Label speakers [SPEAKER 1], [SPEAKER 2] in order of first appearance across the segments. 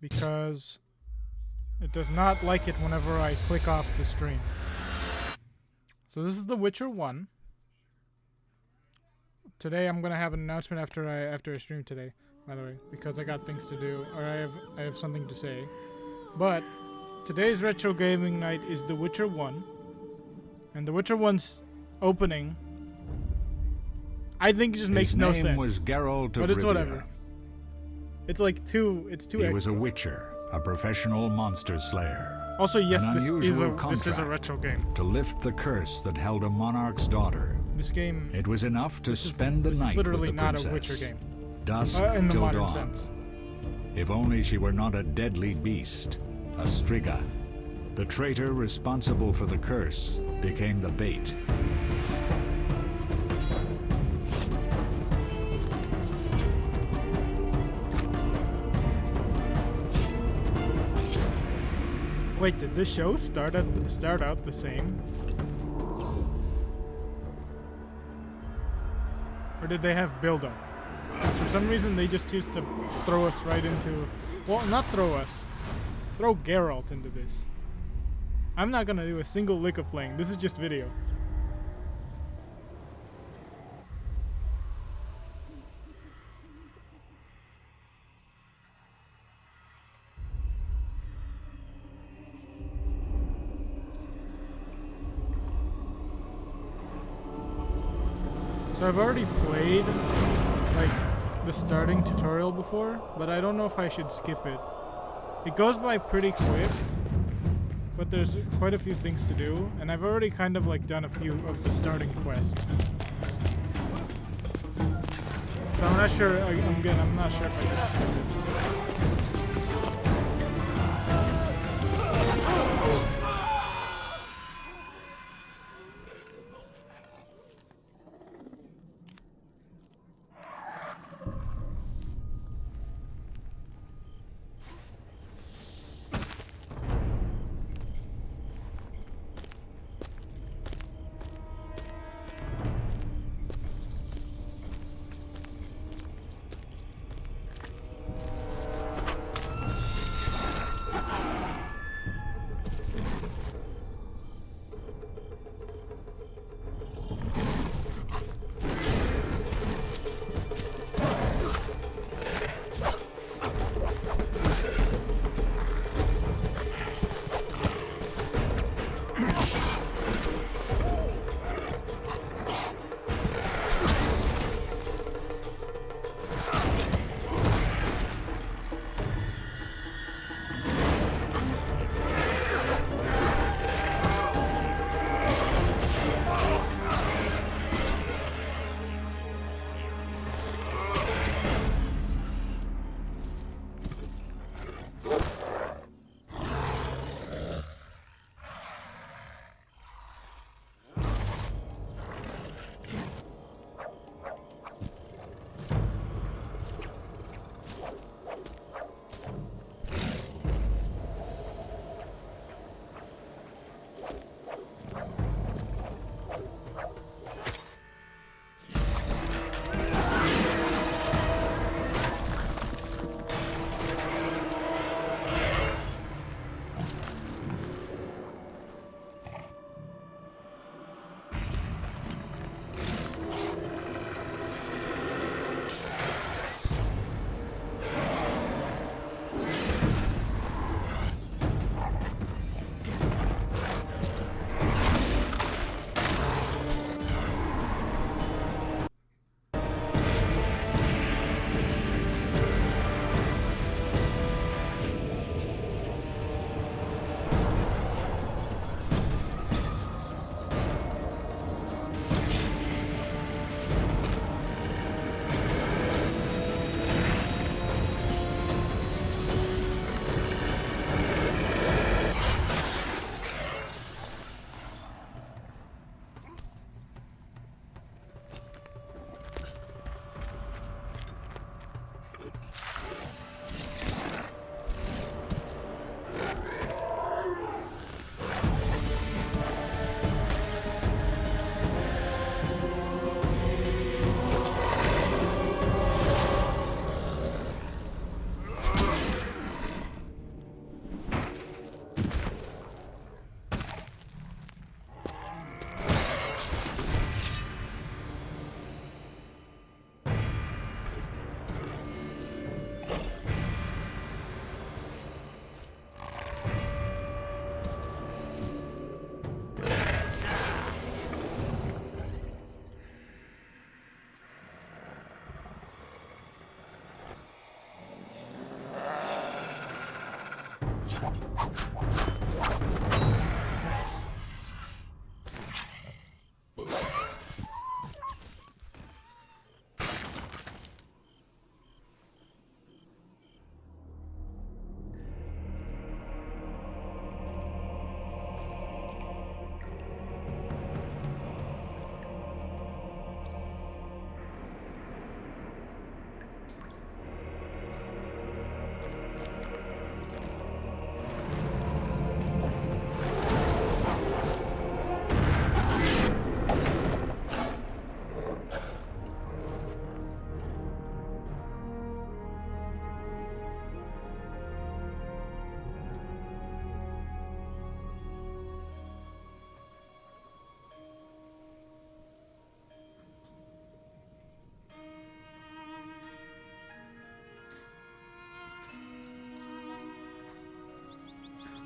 [SPEAKER 1] because it does not like it whenever I click off the stream. So this is The Witcher 1. Today I'm gonna have an announcement after I stream today, by the way, because I got things to do, or I have something to say. But today's retro gaming night is The Witcher 1, and The Witcher 1's opening, I think, just makes no sense.
[SPEAKER 2] His name was Geralt of
[SPEAKER 1] but it's
[SPEAKER 2] Rivia.
[SPEAKER 1] whatever. It's like too
[SPEAKER 2] He
[SPEAKER 1] extra.
[SPEAKER 2] was a witcher, a professional monster slayer.
[SPEAKER 1] Also, yes,
[SPEAKER 2] An
[SPEAKER 1] this is
[SPEAKER 2] unusual
[SPEAKER 1] a retro game.
[SPEAKER 2] To lift the curse that held a monarch's daughter.
[SPEAKER 1] This game,
[SPEAKER 2] It was enough to spend the
[SPEAKER 1] this
[SPEAKER 2] night
[SPEAKER 1] is literally
[SPEAKER 2] with the
[SPEAKER 1] not
[SPEAKER 2] princess.
[SPEAKER 1] a Witcher game
[SPEAKER 2] Dusk
[SPEAKER 1] in the
[SPEAKER 2] till
[SPEAKER 1] modern
[SPEAKER 2] dawn.
[SPEAKER 1] sense.
[SPEAKER 2] If only she were not a deadly beast, a striga. The traitor responsible for the curse became the bait.
[SPEAKER 1] Wait, did this show start out the same? Or did they have build-up? 'Cause for some reason they just used to throw us right into... Well, not throw us. Throw Geralt into this. I'm not gonna do a single lick of playing. This is just video. So I've already played, like, the starting tutorial before, but I don't know if I should skip it. It goes by pretty quick, but there's quite a few things to do, and I've already kind of, like, done a few of the starting quests. So I'm not sure, I'm not sure if I should skip it.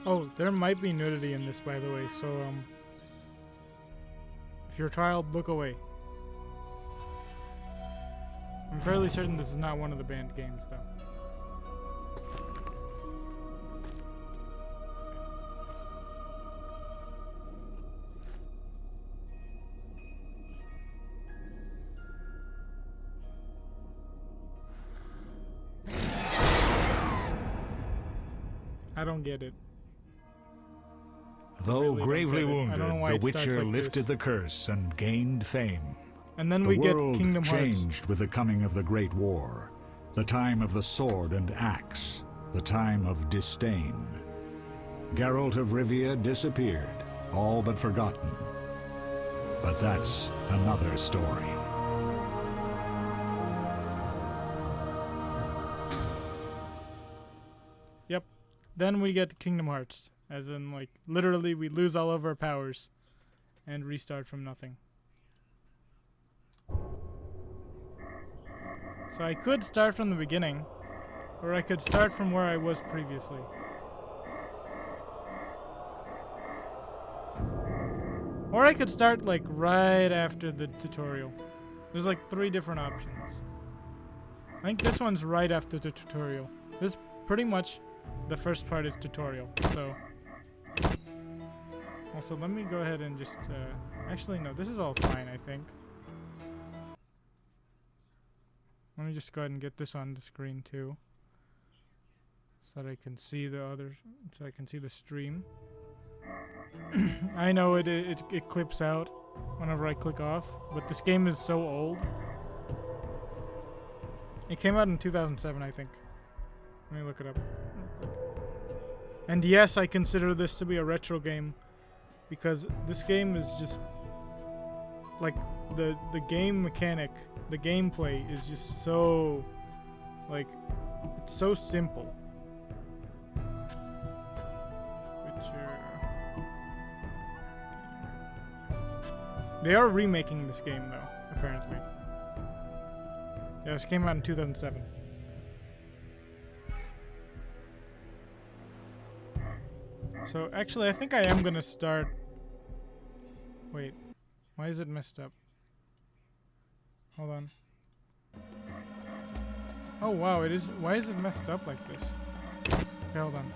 [SPEAKER 1] Oh, there might be nudity in this, by the way, so, if you're a child, look away. I'm fairly certain this is not one of the banned games, though. I don't get it.
[SPEAKER 2] Though
[SPEAKER 1] really
[SPEAKER 2] gravely
[SPEAKER 1] don't get it. I don't know
[SPEAKER 2] wounded,
[SPEAKER 1] why
[SPEAKER 2] the
[SPEAKER 1] it starts
[SPEAKER 2] Witcher
[SPEAKER 1] like
[SPEAKER 2] lifted
[SPEAKER 1] this.
[SPEAKER 2] the curse and gained fame.
[SPEAKER 1] And then
[SPEAKER 2] The
[SPEAKER 1] we get
[SPEAKER 2] world
[SPEAKER 1] Kingdom Hearts.
[SPEAKER 2] changed with the coming of the Great War, the time of the sword and axe, the time of disdain. Geralt of Rivia disappeared, all but forgotten. But that's another story.
[SPEAKER 1] Yep. Then we get Kingdom Hearts. As in, like, literally we lose all of our powers and restart from nothing. So I could start from the beginning, or I could start from where I was previously. Or I could start, like, right after the tutorial. There's, like, 3 different options. I think this one's right after the tutorial. This pretty much, the first part is tutorial, so... Also, let me go ahead and just, actually, no, this is all fine, I think. Let me just go ahead and get this on the screen, too. So that I can see the others, so I can see the stream. I know it clips out whenever I click off, but this game is so old. It came out in 2007, I think. Let me look it up. And yes, I consider this to be a retro game, because this game is just like the game mechanic, the gameplay is just so, like, it's so simple. They are remaking this game, though, apparently. Yeah, this came out in 2007. So, actually, I think I am gonna start... Wait. Why is it messed up? Hold on. Oh, wow, it is... Why is it messed up like this? Okay, hold on.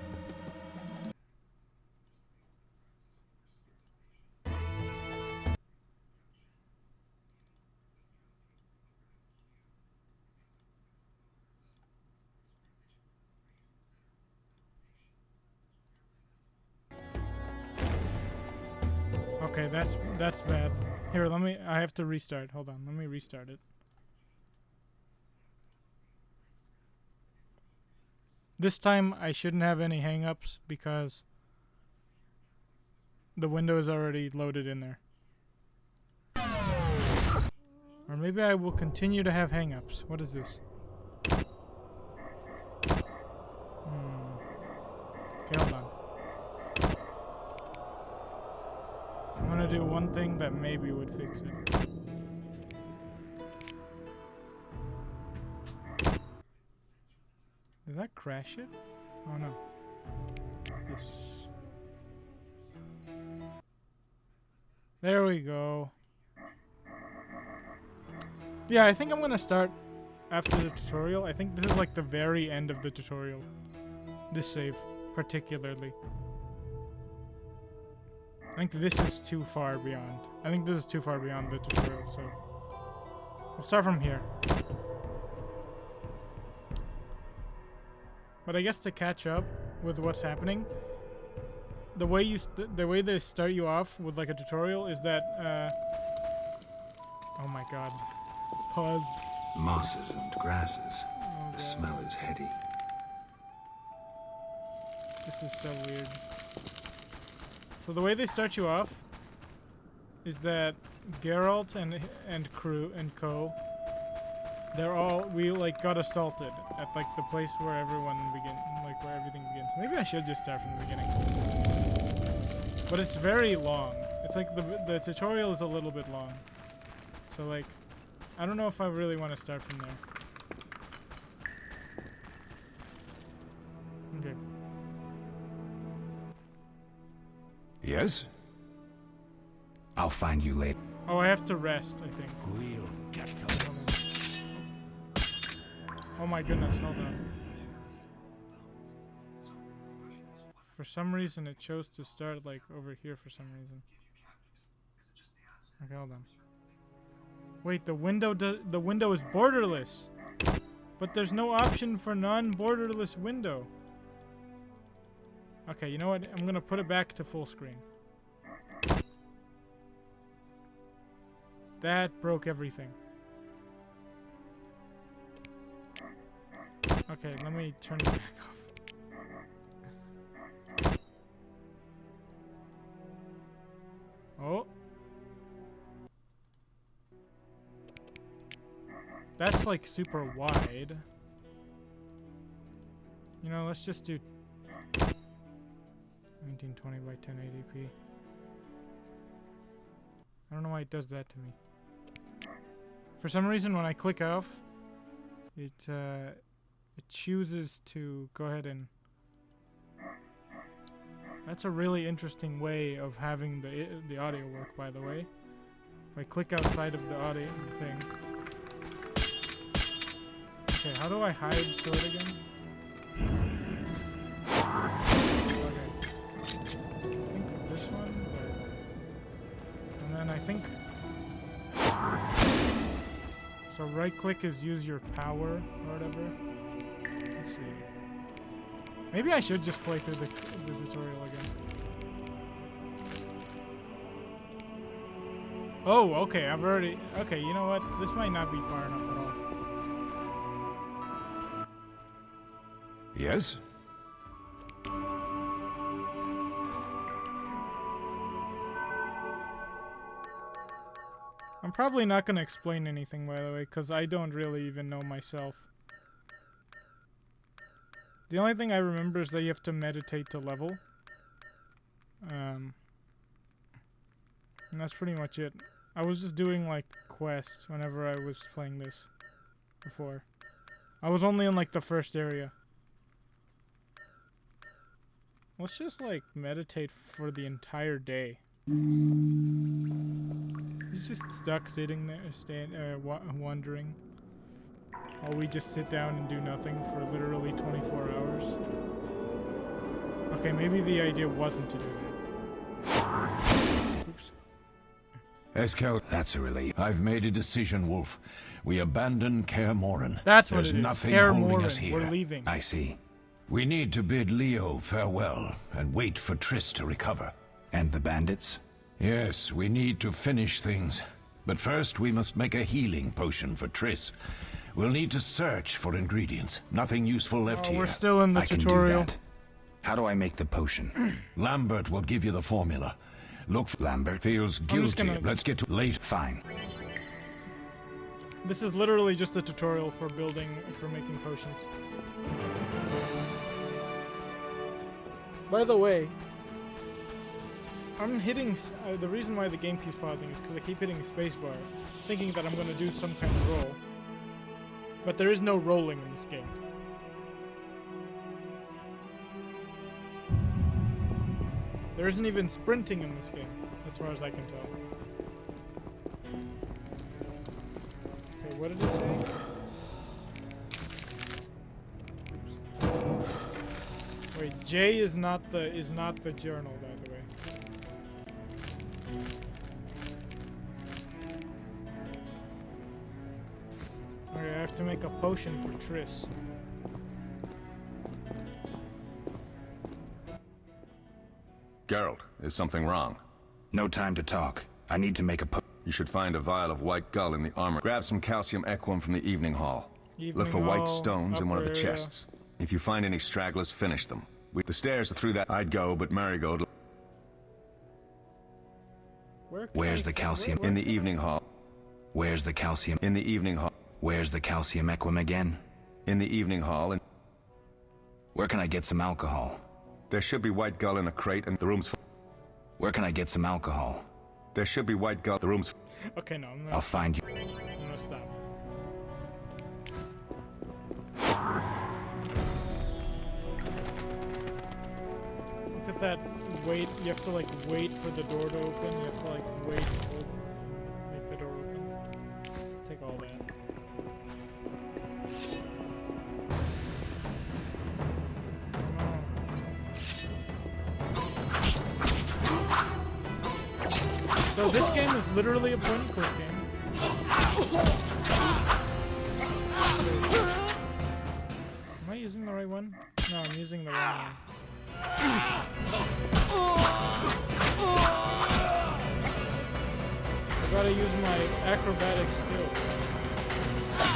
[SPEAKER 1] Okay, that's bad. Here, I have to restart. Hold on, let me restart it. This time I shouldn't have any hangups because the window is already loaded in there. Or maybe I will continue to have hangups. What is this? Okay, hold on. I'm gonna do one thing that maybe would fix it. Did that crash it? Oh no. Yes. There we go. Yeah, I think I'm gonna start after the tutorial. I think this is like the very end of the tutorial. This save. particularly. I think this is too far beyond. I think this is too far beyond the tutorial, so we'll start from here. But I guess to catch up with what's happening, the way they start you off with like a tutorial is that oh my god. Pause.
[SPEAKER 3] Mosses and grasses.
[SPEAKER 1] Oh,
[SPEAKER 3] The smell is heady.
[SPEAKER 1] This is so weird. So the way they start you off is that Geralt and crew and co, we like got assaulted at like the place where where everything begins. Maybe I should just start from the beginning. But it's very long. It's like the tutorial is a little bit long. So like, I don't know if I really want to start from there. Okay.
[SPEAKER 3] Yes? I'll find you later.
[SPEAKER 1] Oh, I have to rest, I think.
[SPEAKER 3] We'll get them.
[SPEAKER 1] Oh my goodness, hold on. For some reason it chose to start like over here for some reason. Okay, hold on. Wait, the window is borderless. But there's no option for non-borderless window. Okay, you know what? I'm gonna put it back to full screen. That broke everything. Okay, let me turn it back off. Oh. That's like super wide. You know, let's just do 1920 by 1080p. I don't know why it does that to me. For some reason, when I click off, it chooses to go ahead and... That's a really interesting way of having the audio work, by the way. If I click outside of the audio thing. Okay, how do I hide sword again? Okay. I think this one. And then I think... So right click is use your power or whatever. Let's see. Maybe I should just play through the tutorial again. Oh, okay, I've already... Okay, you know what? This might not be far enough at all.
[SPEAKER 3] Yes?
[SPEAKER 1] I'm probably not going to explain anything, by the way, because I don't really even know myself. The only thing I remember is that you have to meditate to level. And that's pretty much it. I was just doing, like, quests whenever I was playing this before. I was only in, like, the first area. Let's just, like, meditate for the entire day. He's just stuck sitting there, wandering. While we just sit down and do nothing for literally 24 hours. Okay, maybe the idea wasn't to do that. Oops.
[SPEAKER 3] Eskel, that's a relief. I've made a decision, Wolf. We abandon Kaer Morhen.
[SPEAKER 1] That's what
[SPEAKER 3] There's
[SPEAKER 1] it is.
[SPEAKER 3] nothing
[SPEAKER 1] Kaer
[SPEAKER 3] holding us
[SPEAKER 1] Morhen.
[SPEAKER 3] here.
[SPEAKER 1] We're leaving.
[SPEAKER 3] I see. We need to bid Leo farewell and wait for Triss to recover. And the bandits? Yes, we need to finish things. But first we must make a healing potion for Triss. We'll need to search for ingredients. Nothing useful left here.
[SPEAKER 1] We're still in the tutorial.
[SPEAKER 3] Can do that. How do I make the potion? Lambert will give you the formula. Look, Lambert feels guilty. Let's get to late. Fine.
[SPEAKER 1] This is literally just a tutorial for making potions. By the way, I'm hitting... the reason why the game keeps pausing is because I keep hitting spacebar, thinking that I'm going to do some kind of roll. But there is no rolling in this game. There isn't even sprinting in this game, as far as I can tell. Okay, what did it say? Oops. Wait, J is not the journal, by the way. Okay, I have to make a potion for Triss.
[SPEAKER 4] Geralt, is something wrong?
[SPEAKER 3] No time to talk. I need to make a
[SPEAKER 4] You should find a vial of white gull in the armor. Grab some calcium equum from the evening hall. Look for white stones in one of the chests. If you find any stragglers, finish them. The stairs are through that. I'd go, but Marigold...
[SPEAKER 3] Where's the calcium?
[SPEAKER 4] In the evening hall.
[SPEAKER 3] Where's the calcium?
[SPEAKER 4] In the evening hall.
[SPEAKER 3] Where's the calcium equum again?
[SPEAKER 4] In the evening hall, and...
[SPEAKER 3] Where can I get some alcohol?
[SPEAKER 4] There should be white gull in the crate, and the room's...
[SPEAKER 3] Where can I get some alcohol?
[SPEAKER 4] There should be white gull. The room's...
[SPEAKER 1] Okay, no, I'm gonna...
[SPEAKER 3] I'll find you.
[SPEAKER 1] I'm gonna stop. Look at that wait. You have to like wait for the door to open. You have to like wait to make the door open. Take all that. So this game is literally a point and click game. Am I using the right one? No, I'm using the wrong one. I gotta use my acrobatic skills.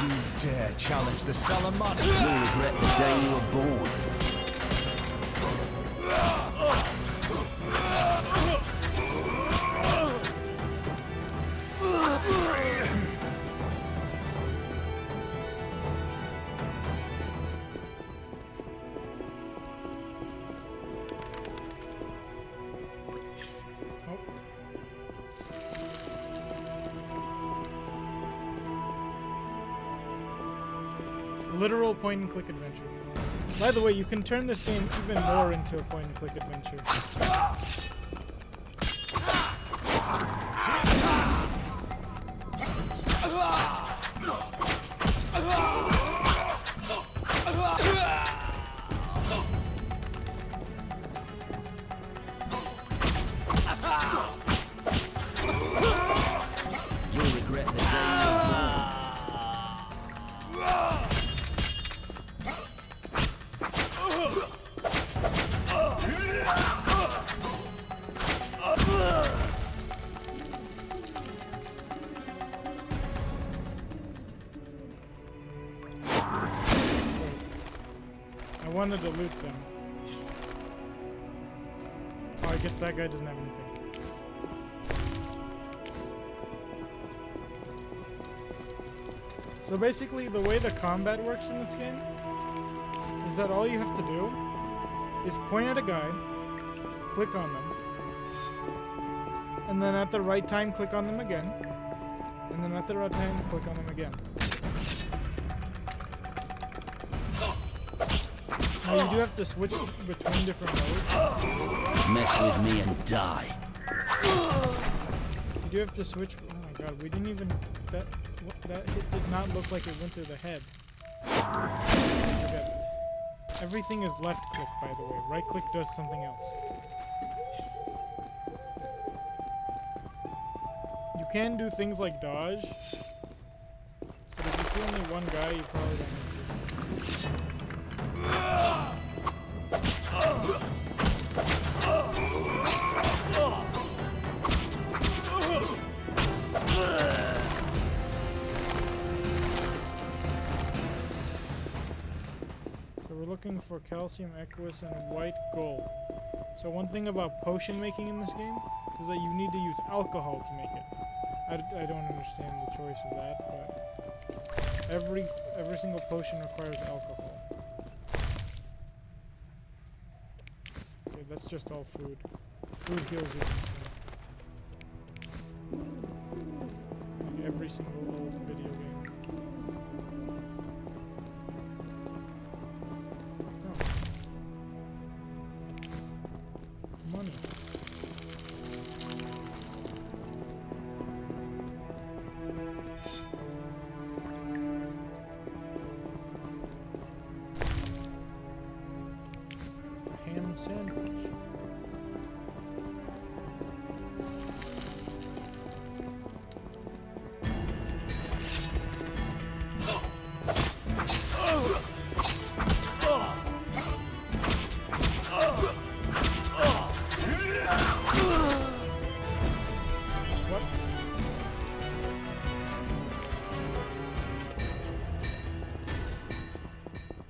[SPEAKER 5] You dare challenge the Salamonic? You'll regret the day you were born.
[SPEAKER 1] Literal point and click adventure. By the way, you can turn this game even more into a point and click adventure.
[SPEAKER 5] You'll regret the day you were born.
[SPEAKER 1] I wanted to loot them. Oh, I guess that guy doesn't have anything. So basically, the way the combat works in this game is that all you have to do is point at a guy, click on them, and then at the right time click on them again, and then at the right time click on them again. Now you do have to switch between different modes.
[SPEAKER 5] Mess with me and die.
[SPEAKER 1] You do have to switch. Oh my god, we didn't even. That hit did not look like it went through the head. Okay. Everything is left click, by the way. Right click does something else. You can do things like dodge, but if you see only one guy, you probably don't need to. So we're looking for calcium aqueous and white gold. So one thing about potion making in this game is that you need to use alcohol to make it. I don't understand the choice of that, but every single potion requires alcohol. Okay, that's just all food. Food heals you. Like every single old video game. Oh. Money. Damn sandwich. What?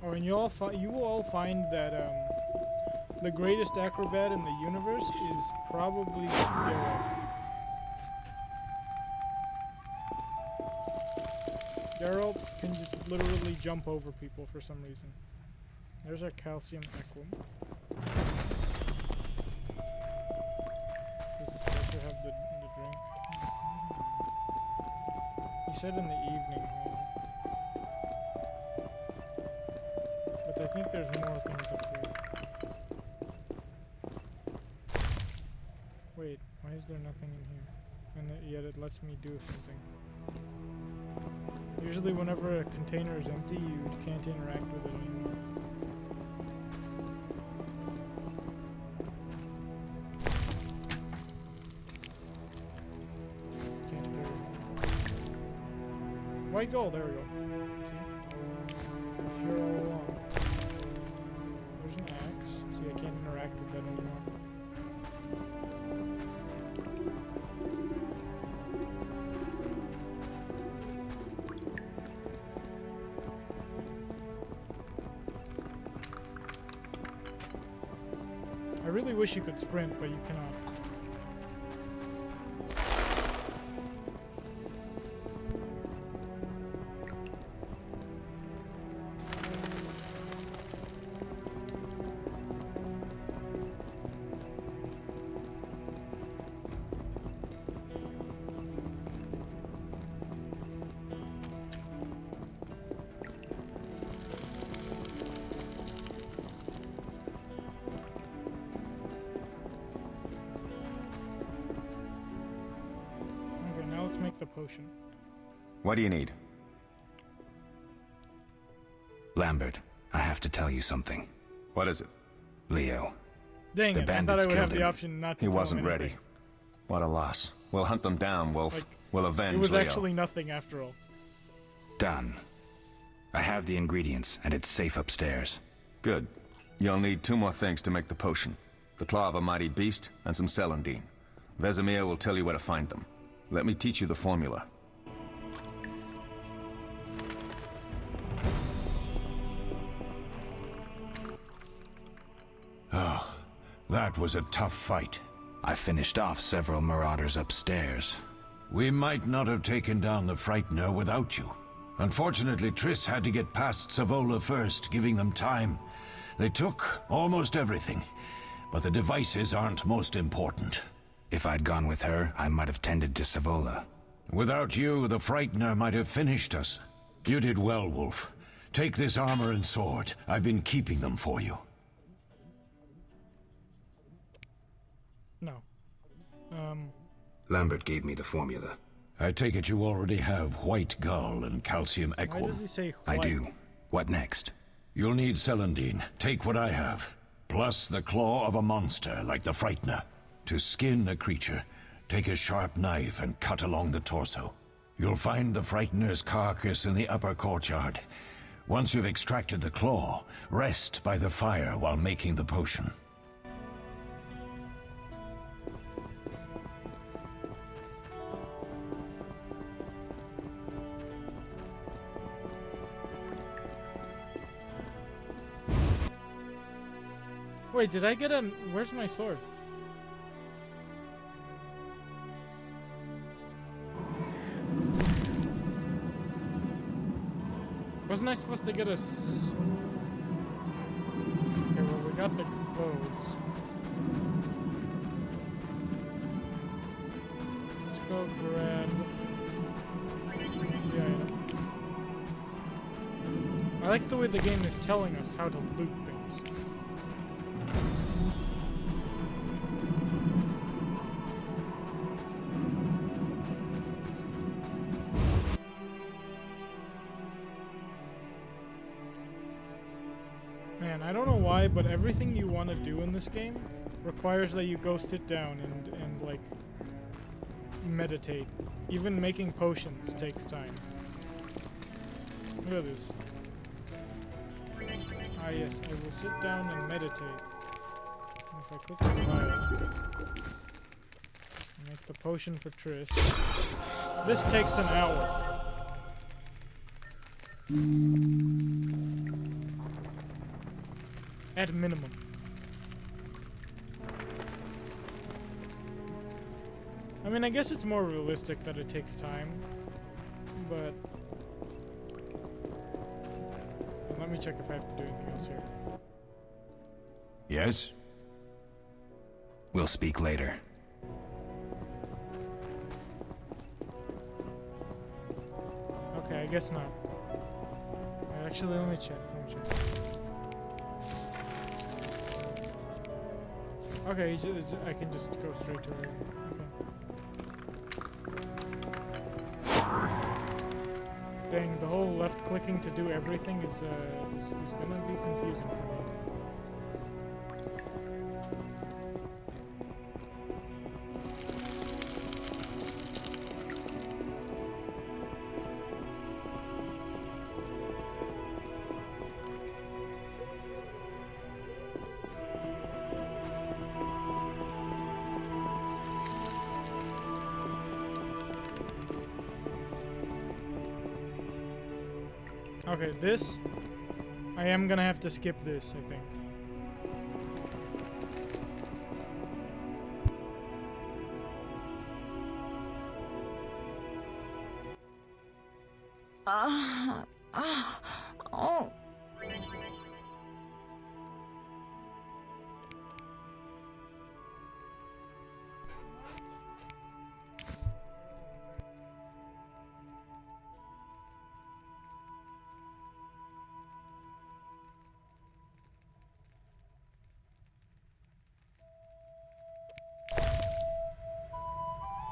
[SPEAKER 1] Oh, and you will all find that the greatest acrobat in the universe is probably Geralt. Geralt can just literally jump over people for some reason. There's our calcium equum. Does it supposed to have the drink? You said in the evening hall. But I think there's more things up here. Wait, why is there nothing in here? And yet it lets me do something. Usually whenever a container is empty, you can't interact with it anymore. Can't carry it. White gold, there we go. See? It's here all along. There's an axe. See, I can't interact with that anymore. I really wish you could sprint, but you cannot. Let's make the potion.
[SPEAKER 4] What do you need?
[SPEAKER 3] Lambert, I have to tell you something.
[SPEAKER 4] What is it?
[SPEAKER 3] Leo.
[SPEAKER 1] Dang
[SPEAKER 3] The
[SPEAKER 1] it, I thought
[SPEAKER 3] bandits
[SPEAKER 1] I would have
[SPEAKER 3] killed
[SPEAKER 1] the
[SPEAKER 3] him.
[SPEAKER 1] option not to
[SPEAKER 4] He
[SPEAKER 1] tell
[SPEAKER 4] wasn't
[SPEAKER 1] him
[SPEAKER 4] ready.
[SPEAKER 1] anything.
[SPEAKER 4] What a loss. We'll hunt them down, Wolf.
[SPEAKER 1] Like,
[SPEAKER 4] We'll avenge
[SPEAKER 1] It was
[SPEAKER 4] Leo.
[SPEAKER 1] actually nothing after all.
[SPEAKER 3] Done. I have the ingredients, and it's safe upstairs.
[SPEAKER 4] Good. You'll need 2 more things to make the potion. The claw of a mighty beast and some celandine. Vesemir will tell you where to find them. Let me teach you the formula.
[SPEAKER 3] Oh, that was a tough fight. I finished off several marauders upstairs. We might not have taken down the Frightener without you. Unfortunately, Triss had to get past Savola first, giving them time. They took almost everything, but the devices aren't most important. If I'd gone with her, I might have tended to Savola. Without you, the Frightener might have finished us. You did well, Wolf. Take this armor and sword. I've been keeping them for you.
[SPEAKER 1] No.
[SPEAKER 3] Lambert gave me the formula. I take it you already have white gull and calcium
[SPEAKER 1] Why
[SPEAKER 3] equum.
[SPEAKER 1] does he say
[SPEAKER 3] I
[SPEAKER 1] white?
[SPEAKER 3] do. What next? You'll need celandine. Take what I have. Plus the claw of a monster like the Frightener. To skin a creature, take a sharp knife and cut along the torso. You'll find the Frightener's carcass in the upper courtyard. Once you've extracted the claw, rest by the fire while making the potion.
[SPEAKER 1] Wait, did I get a... Where's my sword? Wasn't I supposed to get a... Okay, well, we got the clothes. Let's go grab... Yeah, I know. I like the way the game is telling us how to loot things. Man, I don't know why, but everything you want to do in this game requires that you go sit down and like meditate. Even making potions takes time. Look at this. Ah yes, I will sit down and meditate. And if I click the vial, make the potion for Triss. This takes an hour. At minimum. I mean, I guess it's more realistic that it takes time, but let me check if I have to do anything else here.
[SPEAKER 3] Yes?
[SPEAKER 6] We'll speak later.
[SPEAKER 1] Okay, I guess not. Actually, let me check. Okay, I can just go straight to it. Okay. Dang, the whole left clicking to do everything is gonna be confusing for me. Okay, this, I am gonna have to skip this, I think.
[SPEAKER 7] Oh.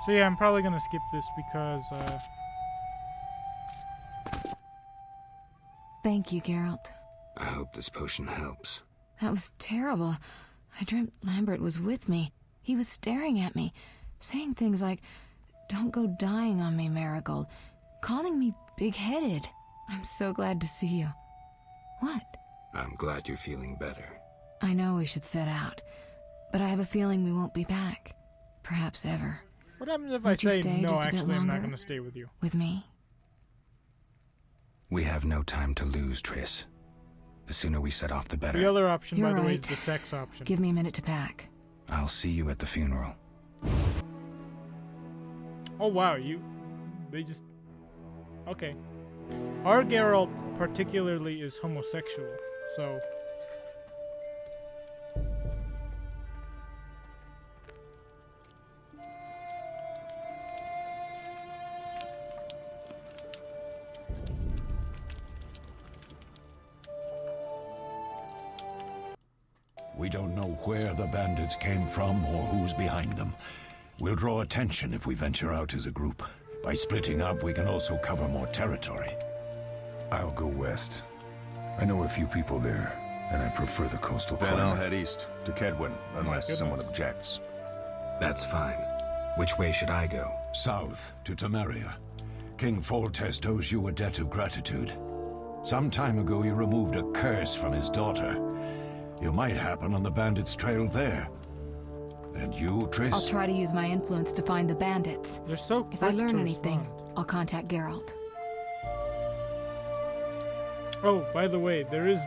[SPEAKER 1] So yeah, I'm probably gonna skip this because,
[SPEAKER 7] Thank you, Geralt.
[SPEAKER 6] I hope this potion helps.
[SPEAKER 7] That was terrible. I dreamt Lambert was with me. He was staring at me, saying things like, "Don't go dying on me, Marigold," calling me big-headed. I'm so glad to see you. What?
[SPEAKER 6] I'm glad you're feeling better.
[SPEAKER 7] I know we should set out, but I have a feeling we won't be back. Perhaps ever.
[SPEAKER 1] what happens if
[SPEAKER 7] Won't you
[SPEAKER 1] I say,
[SPEAKER 7] stay
[SPEAKER 1] no,
[SPEAKER 7] just a bit
[SPEAKER 1] actually, I'm not
[SPEAKER 7] longer?
[SPEAKER 1] gonna stay with you?
[SPEAKER 7] With me?
[SPEAKER 6] We have no time to lose, Triss. The sooner we set off, the better.
[SPEAKER 1] The other option,
[SPEAKER 7] You're
[SPEAKER 1] by the way,
[SPEAKER 7] right.
[SPEAKER 1] is the sex option.
[SPEAKER 7] Give me a minute to pack.
[SPEAKER 6] I'll see you at the funeral.
[SPEAKER 1] Oh wow, they just, okay. Our Geralt particularly is homosexual, so.
[SPEAKER 3] We don't know where the bandits came from or who's behind them. We'll draw attention if we venture out as a group. By splitting up, we can also cover more territory.
[SPEAKER 8] I'll go west. I know a few people there, and I prefer the coastal
[SPEAKER 4] Then
[SPEAKER 8] climate.
[SPEAKER 4] I'll head east to Kedwin, unless
[SPEAKER 1] goodness.
[SPEAKER 4] someone objects.
[SPEAKER 6] That's fine. Which way should I go?
[SPEAKER 3] South to Temeria. King Foltest owes you a debt of gratitude. Some time ago, you removed a curse from his daughter. You might happen on the bandits' trail there. And you, Triss?
[SPEAKER 7] I'll try to use my influence to find the bandits.
[SPEAKER 1] They're so
[SPEAKER 7] If I
[SPEAKER 1] quick
[SPEAKER 7] learn
[SPEAKER 1] to
[SPEAKER 7] anything,
[SPEAKER 1] respond.
[SPEAKER 7] I'll contact Geralt.
[SPEAKER 1] Oh, by the way, there is,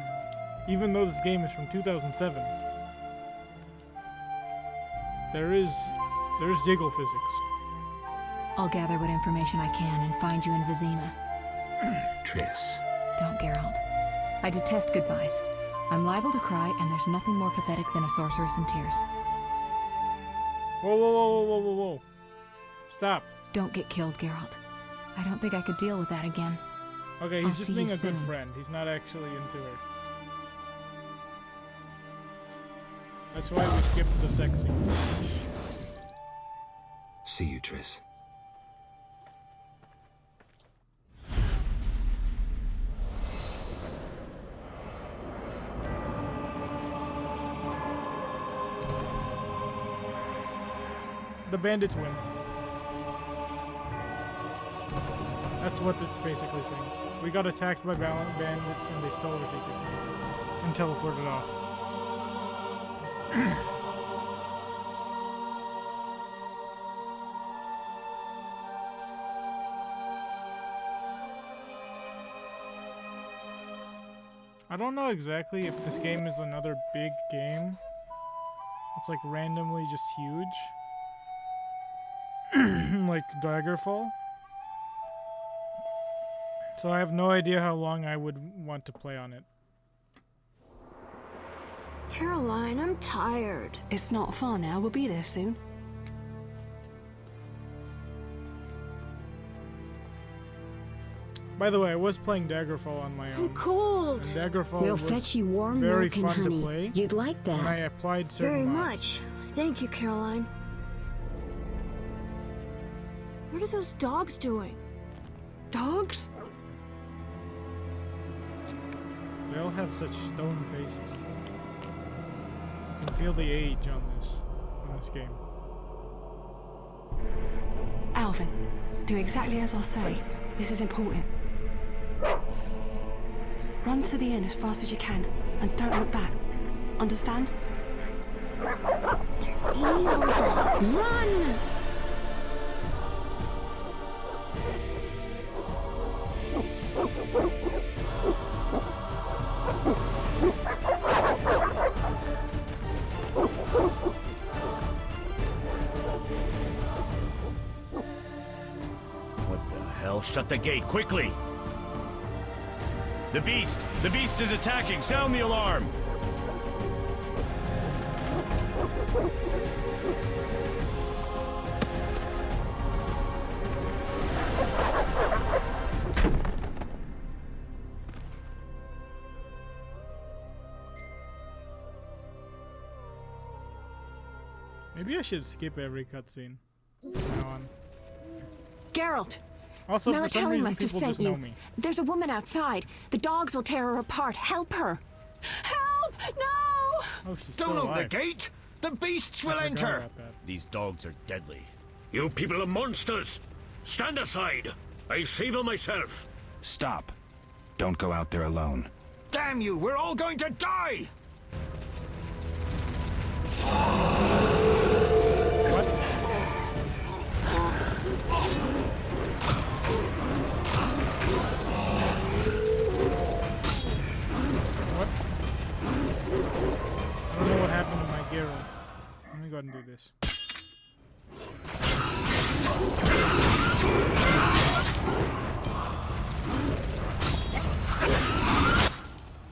[SPEAKER 1] even though this game is from 2007, there's jiggle physics.
[SPEAKER 7] I'll gather what information I can and find you in Vizima.
[SPEAKER 6] Triss.
[SPEAKER 7] Don't, Geralt. I detest goodbyes. I'm liable to cry, and there's nothing more pathetic than a sorceress in tears.
[SPEAKER 1] Whoa, whoa, whoa, whoa, whoa, whoa. Stop.
[SPEAKER 7] Don't get killed, Geralt. I don't think I could deal with that again.
[SPEAKER 1] Okay,
[SPEAKER 7] I'll
[SPEAKER 1] he's just
[SPEAKER 7] see
[SPEAKER 1] being
[SPEAKER 7] you
[SPEAKER 1] a good
[SPEAKER 7] soon.
[SPEAKER 1] friend. He's not actually into her. That's why we skipped the sex scene.
[SPEAKER 6] See you, Triss.
[SPEAKER 1] the bandits win. That's what it's basically saying. We got attacked by bandits and they stole our secrets and teleported off. I don't know exactly if this game is another big game. It's like randomly just huge. Like Daggerfall. So I have no idea how long I would want to play on it.
[SPEAKER 9] Caroline, I'm tired.
[SPEAKER 10] It's not far now. We'll be there soon.
[SPEAKER 1] By the way, I was playing Daggerfall on my own.
[SPEAKER 9] I'm cold.
[SPEAKER 1] And Daggerfall
[SPEAKER 9] We'll
[SPEAKER 1] was
[SPEAKER 9] fetch you warm
[SPEAKER 1] very
[SPEAKER 9] milk and
[SPEAKER 1] fun
[SPEAKER 9] honey.
[SPEAKER 1] to play.
[SPEAKER 9] You'd like that.
[SPEAKER 1] And I applied certain
[SPEAKER 9] Very
[SPEAKER 1] mods.
[SPEAKER 9] much. Thank you, Caroline. What are those dogs doing?
[SPEAKER 10] Dogs?
[SPEAKER 1] They all have such stone faces. You can feel the age on this game.
[SPEAKER 10] Alvin, do exactly as I say. This is important. Run to the inn as fast as you can, and don't look back. Understand?
[SPEAKER 9] They're evil dogs. Run!
[SPEAKER 5] What the hell? Shut the gate, quickly! The beast! The beast is attacking! Sound the alarm!
[SPEAKER 1] Maybe I should skip every cutscene from now on.
[SPEAKER 10] Geralt!
[SPEAKER 1] Also, for some
[SPEAKER 10] Melatelli
[SPEAKER 1] reason,
[SPEAKER 10] must have
[SPEAKER 1] people
[SPEAKER 10] sent
[SPEAKER 1] just know
[SPEAKER 10] you.
[SPEAKER 1] me.
[SPEAKER 10] There's a woman outside. The dogs will tear her apart. Help her! Help! No!
[SPEAKER 1] Oh, she's still
[SPEAKER 5] Don't open the
[SPEAKER 1] alive.
[SPEAKER 5] gate! The beasts
[SPEAKER 1] I
[SPEAKER 5] will
[SPEAKER 1] forgot
[SPEAKER 5] enter!
[SPEAKER 1] about that.
[SPEAKER 5] These dogs are deadly.
[SPEAKER 11] You people are monsters! Stand aside! I'll save her myself!
[SPEAKER 6] Stop. Don't go out there alone.
[SPEAKER 5] Damn you! We're all going to die!
[SPEAKER 1] What? I don't know what happened to my Geralt. Let me go ahead and do this.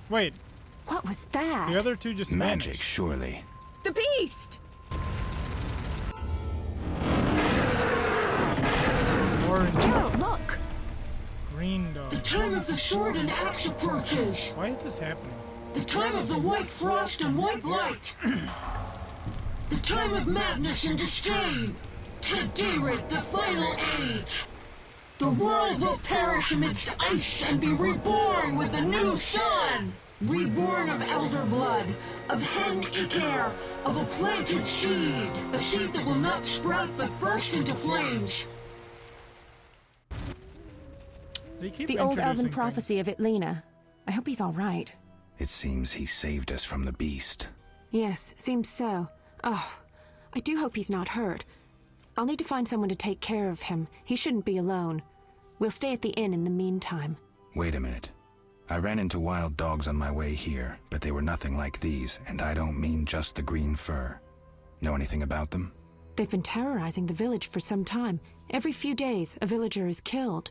[SPEAKER 1] Wait,
[SPEAKER 10] What was that?
[SPEAKER 1] the other two just
[SPEAKER 6] Magic,
[SPEAKER 1] vanished.
[SPEAKER 6] surely.
[SPEAKER 10] The beast!
[SPEAKER 1] Orange,
[SPEAKER 10] Geralt, look!
[SPEAKER 1] green dog.
[SPEAKER 11] The time of the sword and axe approaches!
[SPEAKER 1] Why is this happening?
[SPEAKER 11] The time of the white frost and white light! The time of madness and disdain! To Dayrate, the final age! The world will perish amidst ice and be reborn with a new sun! Reborn of elder blood, of hen Icaire, of a planted seed! A seed that will not sprout but burst into flames!
[SPEAKER 1] They keep
[SPEAKER 10] The old elven
[SPEAKER 1] introducing
[SPEAKER 10] prophecy of Itlena. I hope he's all right.
[SPEAKER 6] It seems he saved us from the beast.
[SPEAKER 10] Yes, seems so. Oh, I do hope he's not hurt. I'll need to find someone to take care of him. He shouldn't be alone. We'll stay at the inn in the meantime.
[SPEAKER 6] Wait a minute. I ran into wild dogs on my way here, but they were nothing like these, and I don't mean just the green fur. Know anything about them?
[SPEAKER 10] They've been terrorizing the village for some time. Every few days, a villager is killed.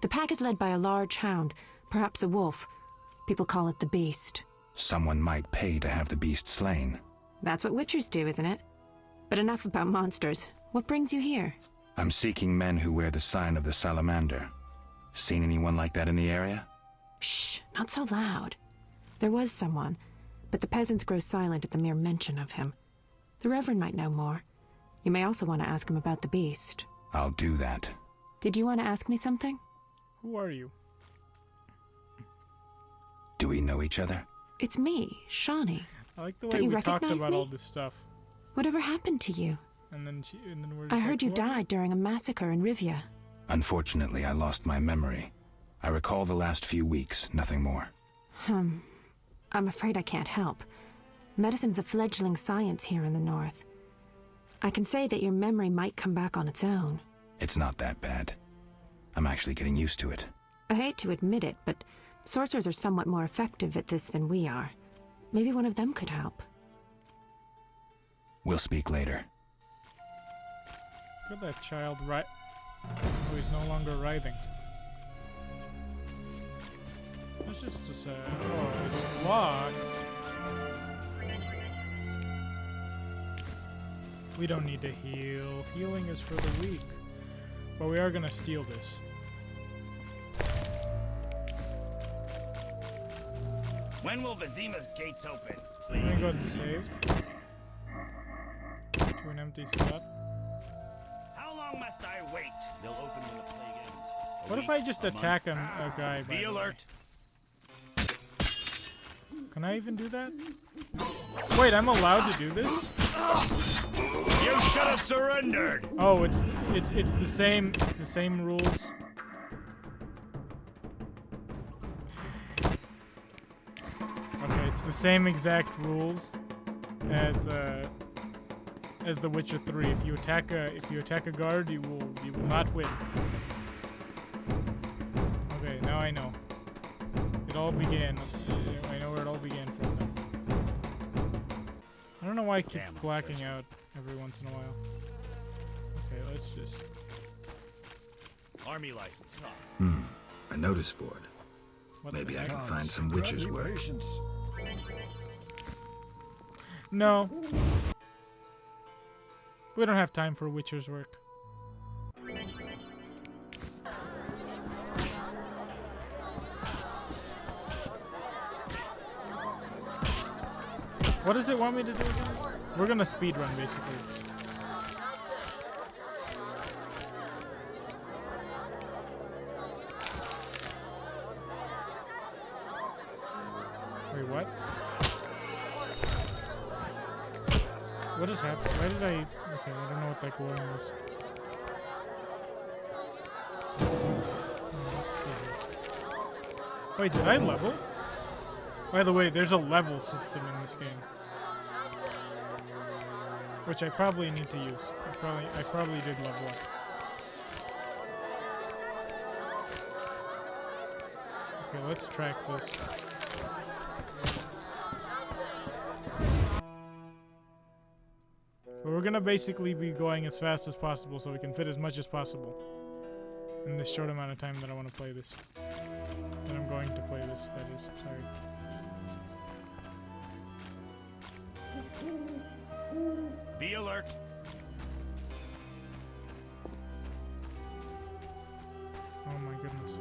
[SPEAKER 10] The pack is led by a large hound, perhaps a wolf. People call it the beast.
[SPEAKER 6] Someone might pay to have the beast slain.
[SPEAKER 10] That's what witchers do, isn't it? But enough about monsters. What brings you here?
[SPEAKER 6] I'm seeking men who wear the sign of the salamander. Seen anyone like that in the area?
[SPEAKER 10] Shh, not so loud. There was someone, but the peasants grow silent at the mere mention of him. The Reverend might know more. You may also want to ask him about the beast.
[SPEAKER 6] I'll do that.
[SPEAKER 10] Did you want to ask me something?
[SPEAKER 1] Who are you?
[SPEAKER 6] Do we know each other?
[SPEAKER 10] It's me, Shawnee.
[SPEAKER 1] I like the
[SPEAKER 10] Don't
[SPEAKER 1] way
[SPEAKER 10] you
[SPEAKER 1] we talked
[SPEAKER 10] recognize
[SPEAKER 1] about
[SPEAKER 10] me?
[SPEAKER 1] all this stuff.
[SPEAKER 10] Whatever happened to you?
[SPEAKER 1] And then we're.
[SPEAKER 10] I heard you died during a massacre in Rivia.
[SPEAKER 6] Unfortunately, I lost my memory. I recall the last few weeks, nothing more.
[SPEAKER 10] I'm afraid I can't help. Medicine's a fledgling science here in the north. I can say that your memory might come back on its own.
[SPEAKER 6] It's not that bad. I'm actually getting used to it.
[SPEAKER 10] I hate to admit it, but sorcerers are somewhat more effective at this than we are. Maybe one of them could help.
[SPEAKER 6] We'll speak later.
[SPEAKER 1] Look at that child right. Oh, he's no longer writhing. That's just a oh, it's locked. We don't need to heal. Healing is for the weak. But we are gonna steal this.
[SPEAKER 12] When will Vizima's gates open?
[SPEAKER 1] I'm gonna go to save. To an empty slot.
[SPEAKER 12] How long must I wait? They'll open when the plague ends.
[SPEAKER 1] What if I just attack a guy?
[SPEAKER 12] Be alert.
[SPEAKER 1] Can I even do that? Wait, I'm allowed to do this?
[SPEAKER 12] You should have surrendered.
[SPEAKER 1] Oh, it's the same rules. Okay, it's the same exact rules as The Witcher 3. If you attack a guard, you will not win. Okay, now I know. It all began. I know where it all began from. Then. I don't know why it keeps blacking out every once in a while. Okay, let's just.
[SPEAKER 12] Army license.
[SPEAKER 6] A notice board.
[SPEAKER 1] What
[SPEAKER 6] Maybe
[SPEAKER 1] the
[SPEAKER 6] I
[SPEAKER 1] heck?
[SPEAKER 6] can find some witcher's work.
[SPEAKER 1] No. We don't have time for witcher's work. What does it want me to do again? We're gonna speedrun, basically. Wait, what? What has happened? Why did I... Okay, I don't know what that glowing was. Let's see here. Wait, did I level? By the way, there's a level system in this game. Which I probably need to use. I probably did level up. Okay, let's track this. But we're gonna basically be going as fast as possible so we can fit as much as possible in this short amount of time that I want to play this. That I'm going to play this, that is. Sorry.
[SPEAKER 12] Be alert.
[SPEAKER 1] Oh my goodness.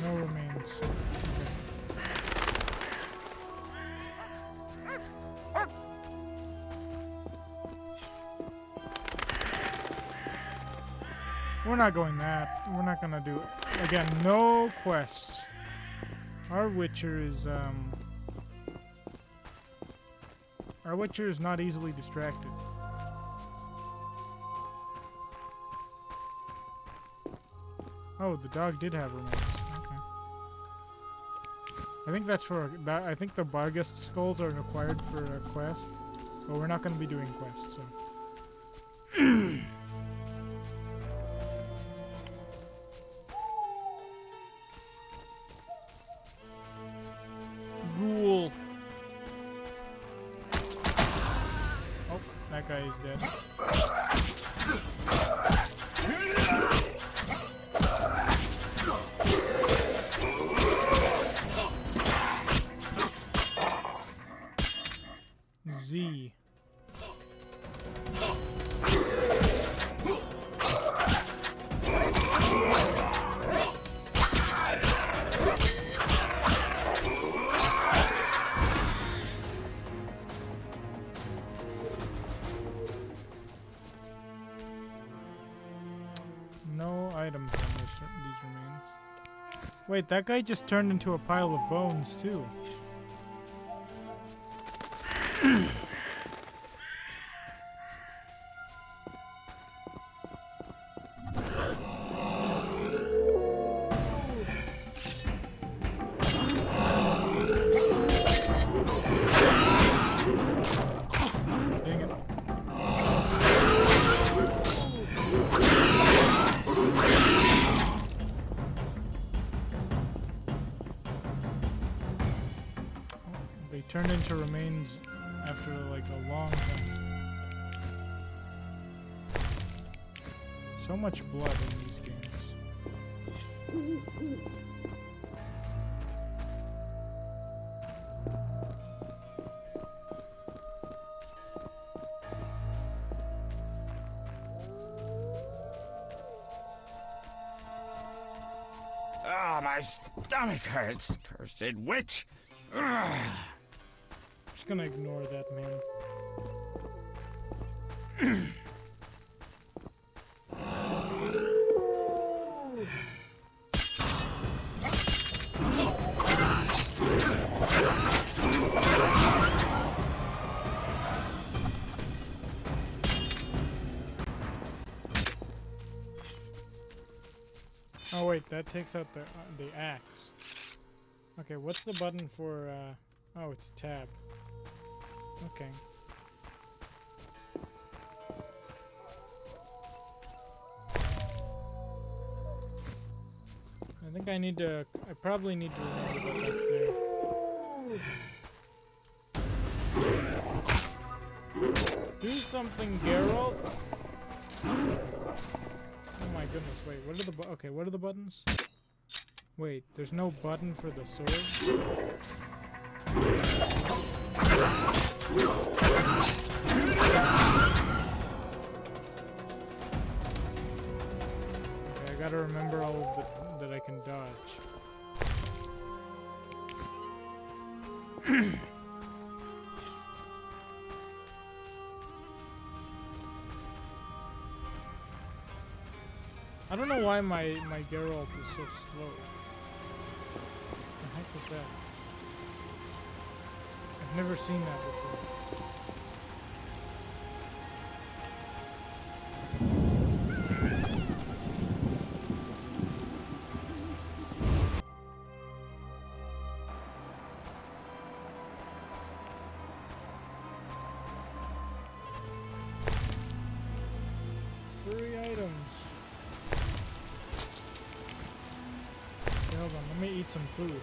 [SPEAKER 1] No remains. Okay. We're not going that. We're not gonna do it. Again, no quests. Our Witcher is not easily distracted. Oh, the dog did have remains. Okay. I think that's for that. I think the Barghest skulls are required for a quest, but we're not going to be doing quests. So. Rule. Oh, that guy is dead. Z. No items on these remains. Wait, that guy just turned into a pile of bones too. Dang it. They turned into remains after like a long time. So much blood in these games.
[SPEAKER 12] Ah, my stomach hurts, cursed witch. Ugh.
[SPEAKER 1] Just gonna ignore that, man. Oh wait, that takes out the axe. Okay, what's the button for? Oh, it's tab. Okay. I think I need to. I probably need to remember that that's there. Do something, Geralt. Oh my goodness! Wait, what are the okay? What are the buttons? Wait, there's no button for the sword. Okay, I gotta remember all of the that I can dodge. I don't know why my Geralt is so slow. What the heck was that? I've never seen that before. 3 items. Okay, hold on, let me eat some food.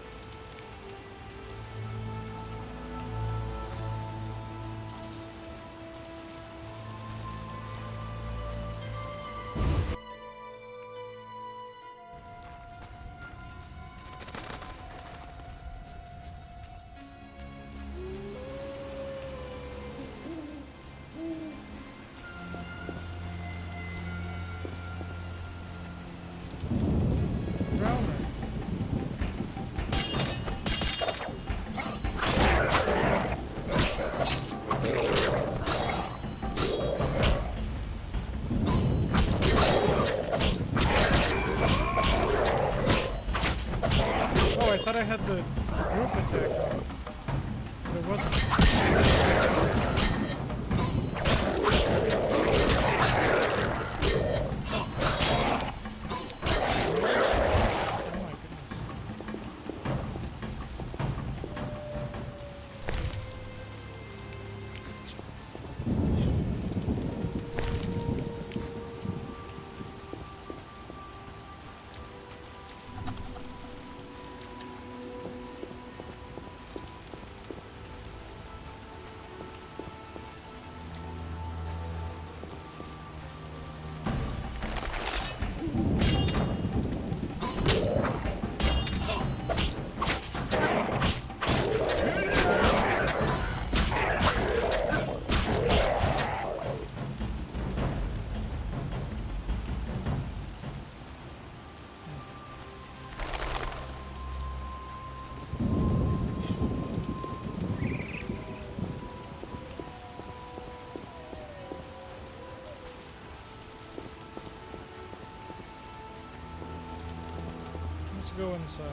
[SPEAKER 1] go inside.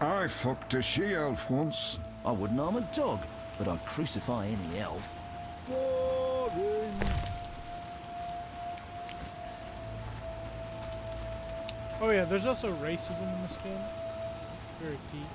[SPEAKER 8] I fucked a she-elf once.
[SPEAKER 5] I wouldn't harm a dog, but I'd crucify any elf.
[SPEAKER 1] Oh yeah, there's also racism in this game. Very key.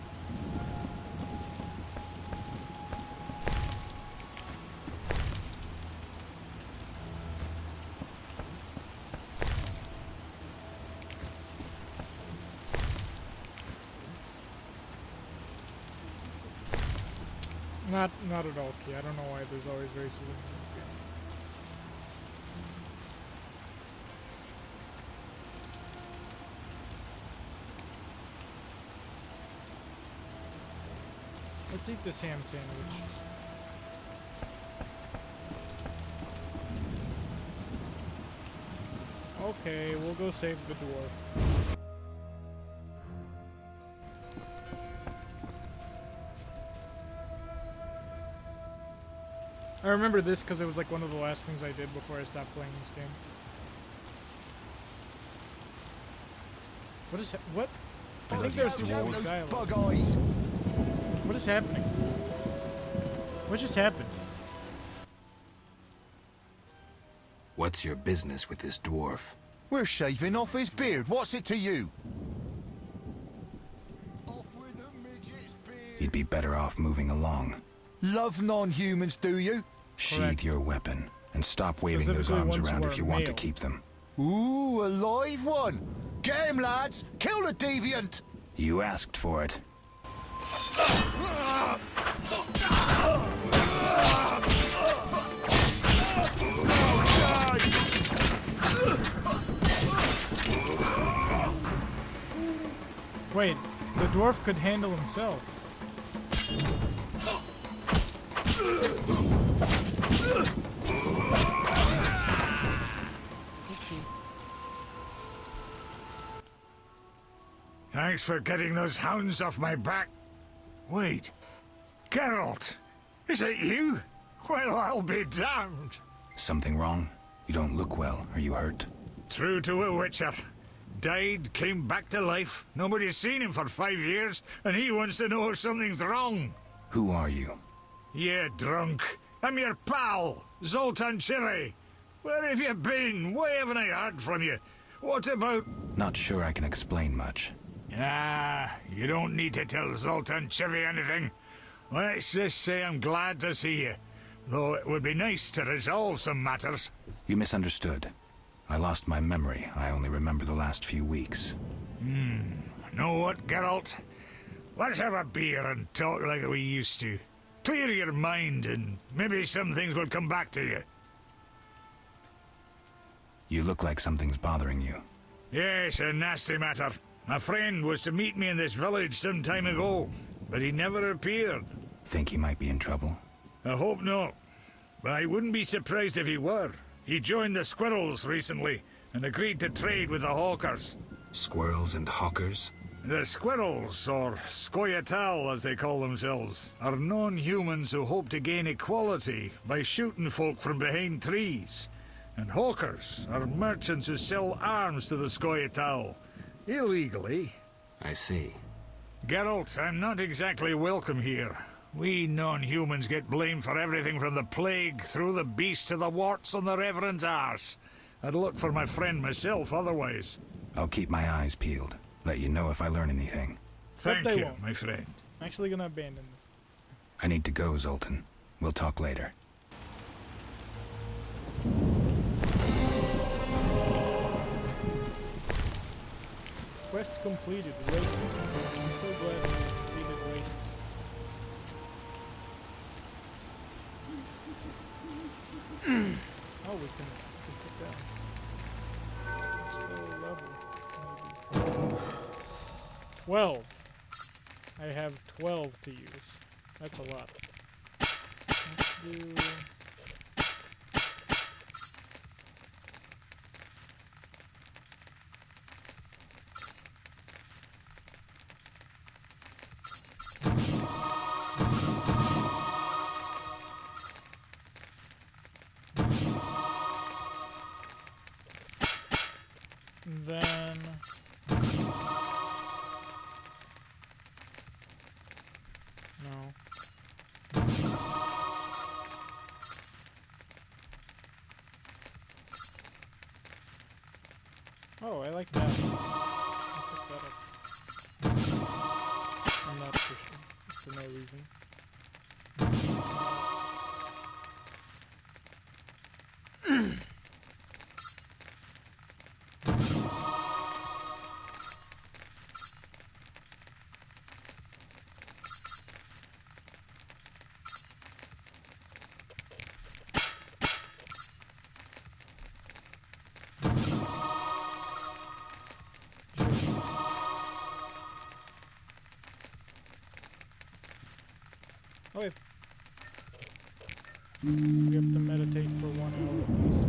[SPEAKER 1] Not at all key. I don't know why there's always racism in this game. Let's eat this ham sandwich. Okay, we'll go save the dwarf. I remember this because it was like one of the last things I did before I stopped playing this game. What is what? I think there's dwarves dialogue.
[SPEAKER 5] Bug eyes.
[SPEAKER 1] What is happening? What just happened?
[SPEAKER 6] What's your business with this dwarf?
[SPEAKER 5] We're shaving off his beard. What's it to you?
[SPEAKER 6] You'd be better off moving along.
[SPEAKER 5] Love non-humans, do you?
[SPEAKER 6] Sheathe your weapon and stop waving those arms around if you want to keep them.
[SPEAKER 5] Ooh, a live one. Get him, lads. Kill the deviant.
[SPEAKER 6] You asked for it.
[SPEAKER 1] Wait, the dwarf could handle himself.
[SPEAKER 2] Thanks for getting those hounds off my back. Wait, Geralt, is it you? Well, I'll be damned.
[SPEAKER 6] Something wrong? You don't look well. Are you hurt?
[SPEAKER 2] True to a witcher. Died, came back to life. Nobody's seen him for 5 years, and he wants to know if something's wrong.
[SPEAKER 6] Who are you?
[SPEAKER 2] Yeah, drunk. I'm your pal, Zoltan Chivy. Where have you been? Why haven't I heard from you? What about...
[SPEAKER 6] Not sure I can explain much.
[SPEAKER 2] Ah, you don't need to tell Zoltan Chivy anything. Let's just say I'm glad to see you. Though it would be nice to resolve some matters.
[SPEAKER 6] You misunderstood. I lost my memory. I only remember the last few weeks.
[SPEAKER 2] Know what, Geralt? Let's have a beer and talk like we used to. Clear your mind and maybe some things will come back to you.
[SPEAKER 6] You look like something's bothering you.
[SPEAKER 2] Yes, a nasty matter. My friend was to meet me in this village some time ago, but he never appeared.
[SPEAKER 6] Think he might be in trouble?
[SPEAKER 2] I hope not. But I wouldn't be surprised if he were. He joined the Squirrels recently and agreed to trade with the Hawkers.
[SPEAKER 6] Squirrels and hawkers?
[SPEAKER 2] The Squirrels, or Scoia'tael as they call themselves, are non-humans who hope to gain equality by shooting folk from behind trees. And Hawkers are merchants who sell arms to the Scoia'tael, illegally.
[SPEAKER 6] I see.
[SPEAKER 2] Geralt, I'm not exactly welcome here. We non-humans get blamed for everything from the plague through the beast to the warts on the Reverend's arse. I'd look for my friend myself otherwise.
[SPEAKER 6] I'll keep my eyes peeled. Let you know if I learn anything.
[SPEAKER 2] Thank you, my friend.
[SPEAKER 1] I'm actually gonna abandon this.
[SPEAKER 6] I need to go, Zoltan. We'll talk later.
[SPEAKER 1] Quest completed. Races. I'm so glad I completed races. Oh, we can sit down. Let's go level, maybe. 12. I have 12 to use. That's a lot. Let's do... And then... No. Oh, I like that. I'll pick that up. I'm not for no reason. Okay. We have to meditate for 1 hour at least.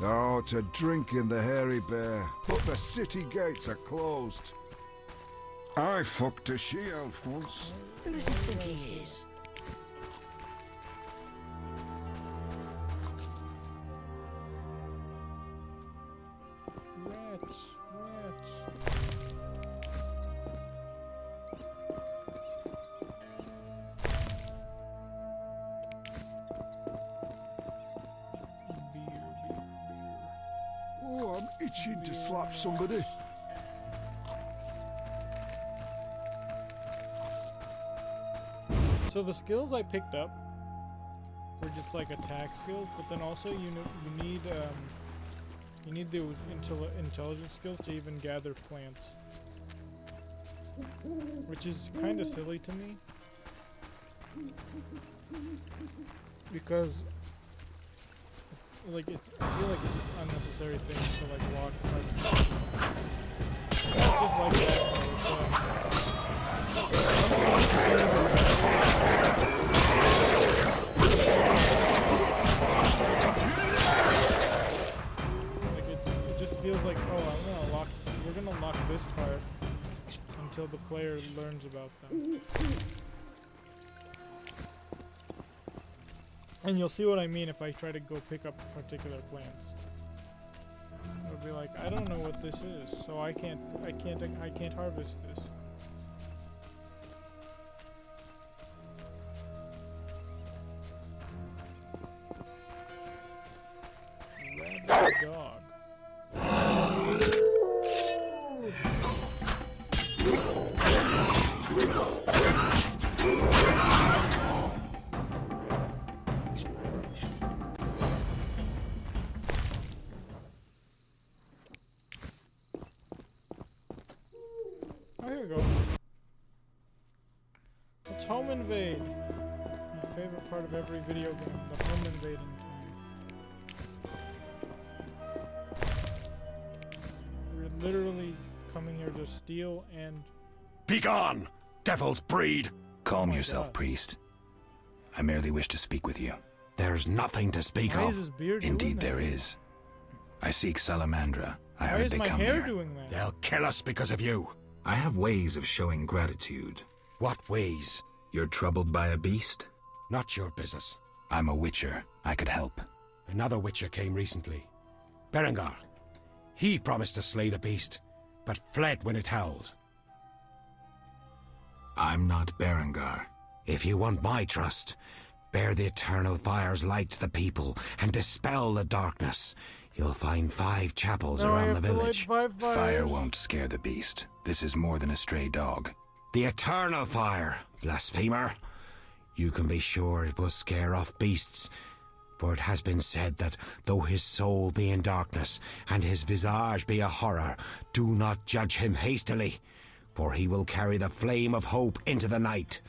[SPEAKER 8] Oh, to drink in the Hairy Bear, but the city gates are closed. I fucked a she-elf once.
[SPEAKER 11] Who does he think he is?
[SPEAKER 1] Rats, rats.
[SPEAKER 8] Oh, I'm itching to slap somebody.
[SPEAKER 1] So the skills I picked up were just like attack skills, but then also you need those intelligence skills to even gather plants, which is kind of silly to me because like I feel like it's just unnecessary things to like lock. It's just like that. Like it just feels like, oh, we're gonna lock this part until the player learns about them. And you'll see what I mean if I try to go pick up particular plants. It'll be like, I don't know what this is, so I can't harvest this. Rabid dog. Oh, here we go. Let's home invade. My favorite part of every video game, the home invading time. We're literally coming here to steal and...
[SPEAKER 3] Begone, devil's breed!
[SPEAKER 6] Calm yourself, priest. I merely wish to speak with you.
[SPEAKER 3] There's nothing to speak
[SPEAKER 1] Why
[SPEAKER 3] of.
[SPEAKER 1] is his beard
[SPEAKER 6] Indeed,
[SPEAKER 1] doing
[SPEAKER 6] there
[SPEAKER 1] that?
[SPEAKER 6] is. I seek Salamandra. I
[SPEAKER 1] Why
[SPEAKER 6] heard
[SPEAKER 1] is
[SPEAKER 6] they
[SPEAKER 1] my
[SPEAKER 6] come
[SPEAKER 1] hair
[SPEAKER 6] here.
[SPEAKER 1] doing that?
[SPEAKER 3] They'll kill us because of you.
[SPEAKER 6] I have ways of showing gratitude.
[SPEAKER 3] What ways?
[SPEAKER 6] You're troubled by a beast?
[SPEAKER 3] Not your business.
[SPEAKER 6] I'm a witcher. I could help.
[SPEAKER 3] Another witcher came recently. Berengar. He promised to slay the beast, but fled when it howled.
[SPEAKER 6] I'm not Berengar.
[SPEAKER 3] If you want my trust, bear the eternal fire's light to the people and dispel the darkness. You'll find 5 chapels
[SPEAKER 1] No, I
[SPEAKER 3] around
[SPEAKER 1] have
[SPEAKER 3] the
[SPEAKER 1] to light
[SPEAKER 3] village.
[SPEAKER 1] 5
[SPEAKER 6] Fire
[SPEAKER 1] fires.
[SPEAKER 6] won't scare the beast. This is more than a stray dog.
[SPEAKER 3] The eternal fire, blasphemer. You can be sure it will scare off beasts, for it has been said that though his soul be in darkness and his visage be a horror, do not judge him hastily, for he will carry the flame of hope into the night.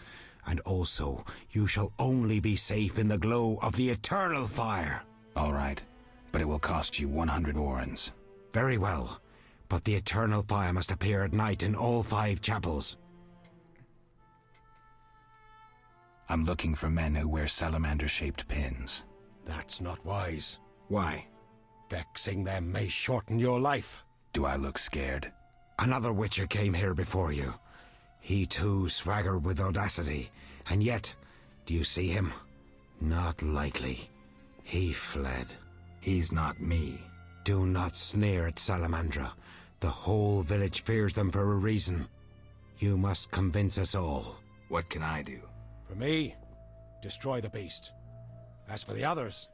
[SPEAKER 3] And also, you shall only be safe in the glow of the eternal fire.
[SPEAKER 6] All right, but it will cost you 100 warrens.
[SPEAKER 3] Very well, but the eternal fire must appear at night in all 5 chapels.
[SPEAKER 6] I'm looking for men who wear salamander-shaped pins.
[SPEAKER 13] That's not wise.
[SPEAKER 6] Why?
[SPEAKER 13] Vexing them may shorten your life.
[SPEAKER 6] Do I look scared?
[SPEAKER 13] Another Witcher came here before you. He too swaggered with audacity. And yet, do you see him? Not likely. He fled.
[SPEAKER 6] He's not me.
[SPEAKER 13] Do not sneer at Salamandra. The whole village fears them for a reason. You must convince us all.
[SPEAKER 6] What can I do?
[SPEAKER 13] For me, destroy the beast. As for the others,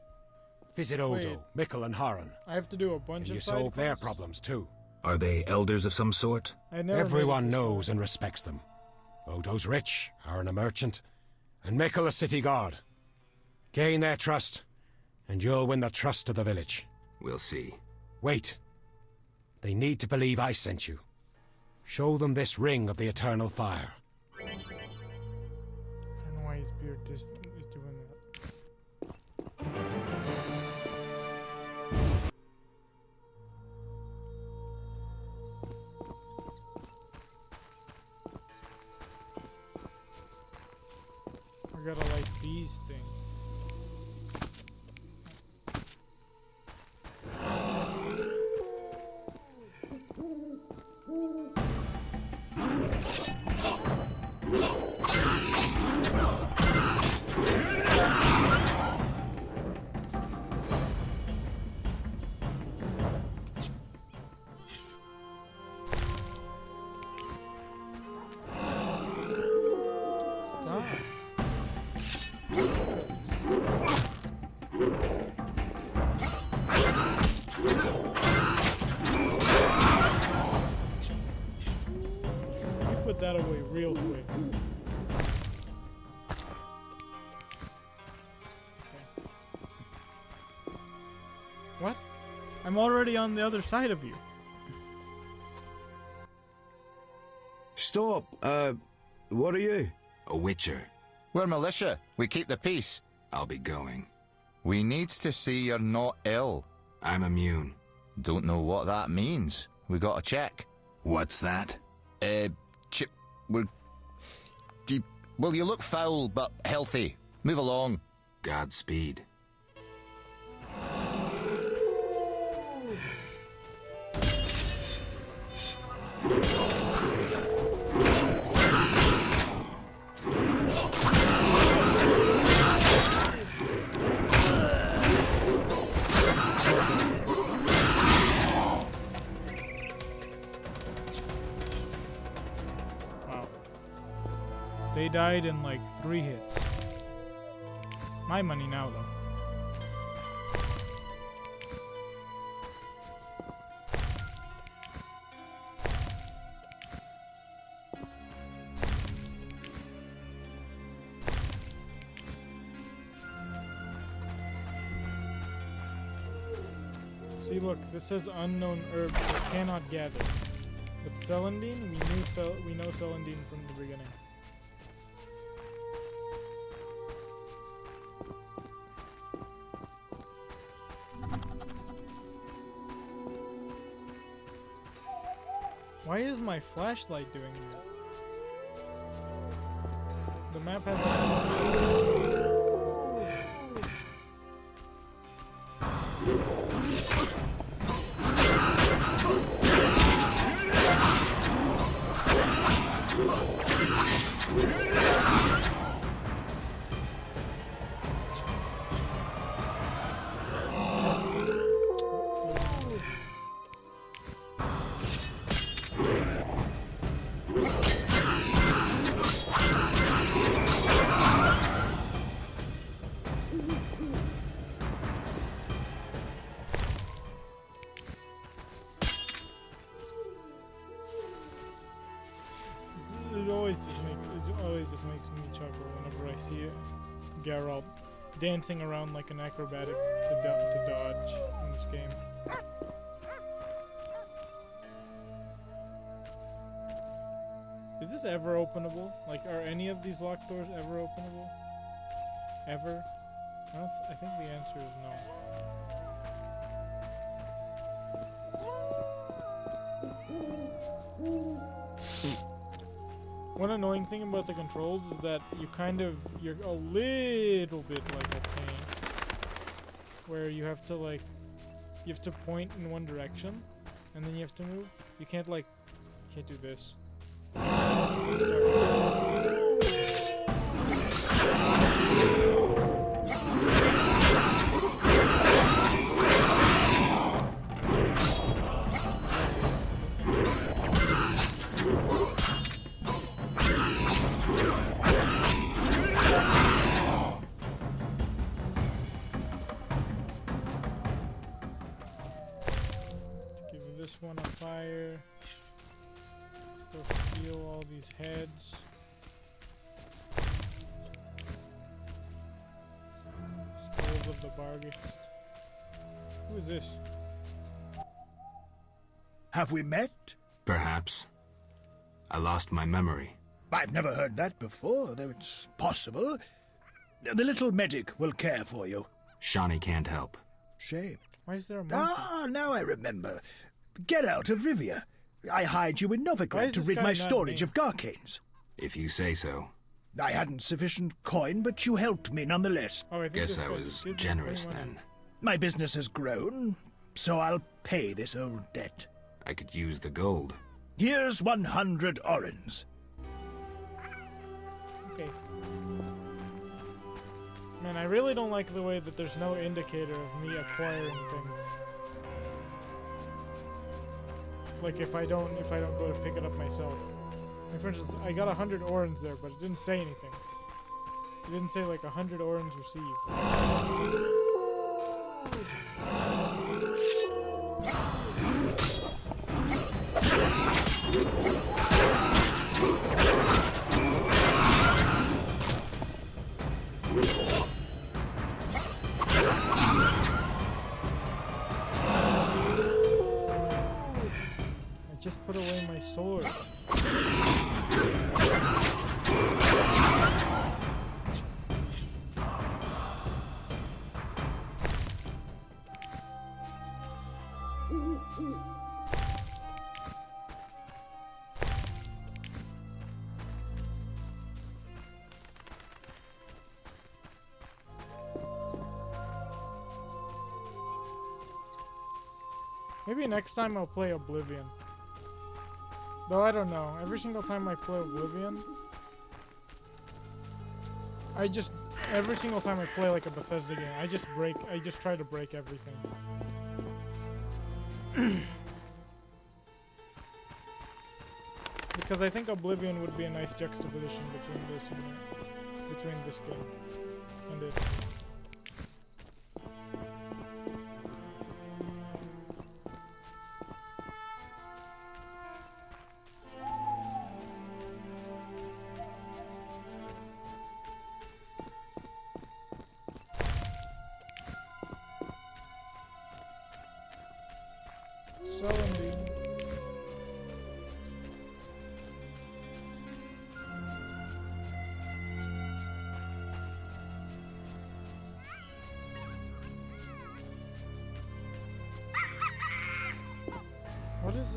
[SPEAKER 13] visit Odo, Mikkel, and Haran.
[SPEAKER 1] I have to do a bunch
[SPEAKER 13] and
[SPEAKER 1] of
[SPEAKER 13] you
[SPEAKER 1] side
[SPEAKER 13] solve their
[SPEAKER 1] quests?
[SPEAKER 13] problems too.
[SPEAKER 6] Are they elders of some sort?
[SPEAKER 13] Everyone knows and respects them. Odo's rich, Haran a merchant, and Mikkel a city guard. Gain their trust, and you'll win the trust of the village.
[SPEAKER 6] We'll see.
[SPEAKER 13] Wait. They need to believe I sent you. Show them this ring of the eternal fire.
[SPEAKER 1] I don't know why his beard is doing that. I gotta like these things. That away real quick. Okay. What? I'm already on the other side of you.
[SPEAKER 5] Stop. What are you?
[SPEAKER 6] A witcher.
[SPEAKER 5] We're militia. We keep the peace.
[SPEAKER 6] I'll be going.
[SPEAKER 5] We needs to see you're not ill.
[SPEAKER 6] I'm immune.
[SPEAKER 5] Don't know what that means. We gotta check.
[SPEAKER 6] What's that?
[SPEAKER 5] Well, you look foul, but healthy. Move along.
[SPEAKER 6] Godspeed.
[SPEAKER 1] They died in like 3 hits. My money now, though. See, look, this says unknown herbs that cannot gather. With Celandine, we know Celandine from the beginning. Why is my flashlight doing that? The map has... It always just makes me chuckle whenever I see it. Geralt dancing around like an acrobatic to dodge in this game. Is this ever openable? Like, are any of these locked doors ever openable? Ever? I think the answer is no. one annoying thing about the controls is that you're a little bit like a pain, where you have to point in one direction, and then you have to move. You can't do this. Give this one a fire. Go steal all these heads. Skulls of the Bargist. Who is this?
[SPEAKER 14] Have we met?
[SPEAKER 6] Perhaps. I lost my memory.
[SPEAKER 14] I've never heard that before, though it's possible. The little medic will care for you.
[SPEAKER 6] Shawnee can't help.
[SPEAKER 14] Shame.
[SPEAKER 1] Why is there a monkey?
[SPEAKER 14] Ah, now I remember. Geralt of Rivia. I hired you in
[SPEAKER 1] Why
[SPEAKER 14] Novigrad
[SPEAKER 1] is
[SPEAKER 14] to
[SPEAKER 1] this
[SPEAKER 14] rid
[SPEAKER 1] guy
[SPEAKER 14] my
[SPEAKER 1] not
[SPEAKER 14] storage
[SPEAKER 1] me?
[SPEAKER 14] of Garcanes.
[SPEAKER 6] If you say so.
[SPEAKER 14] I hadn't sufficient coin, but you helped me nonetheless.
[SPEAKER 1] Oh, I think
[SPEAKER 6] Guess
[SPEAKER 1] this
[SPEAKER 6] I
[SPEAKER 1] guy
[SPEAKER 6] was
[SPEAKER 1] did
[SPEAKER 6] generous
[SPEAKER 1] funny money.
[SPEAKER 6] then.
[SPEAKER 14] My business has grown, so I'll pay this old debt.
[SPEAKER 6] I could use the gold.
[SPEAKER 14] Here's 100 orens.
[SPEAKER 1] Okay. Man, I really don't like the way that there's no indicator of me acquiring things. Like if I don't go to pick it up myself. Like for instance, I got 100 orens there, but it didn't say anything. It didn't say like 100 orens received. I just put away my sword. Maybe next time I'll play Oblivion. Though I don't know. Every single time I play Oblivion, every single time I play like a Bethesda game, I just try to break everything. Because I think Oblivion would be a nice juxtaposition between this game and it.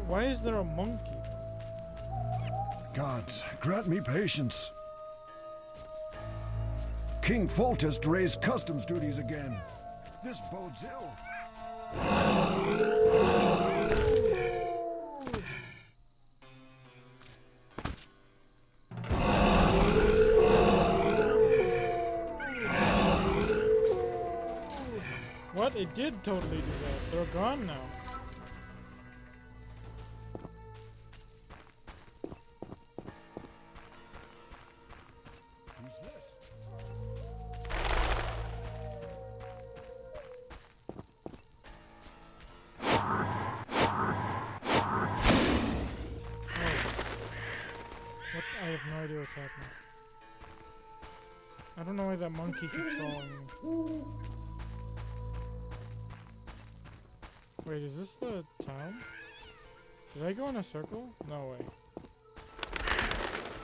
[SPEAKER 1] Why is there a monkey?
[SPEAKER 8] Gods, grant me patience. King Foltest raised customs duties again. This bodes ill.
[SPEAKER 1] What? It did totally do that. They're gone now.
[SPEAKER 8] Who's this?
[SPEAKER 1] What? I have no idea what's happening. I don't know why that monkey keeps following me. Wait, is this the town? Did I go in a circle? No way.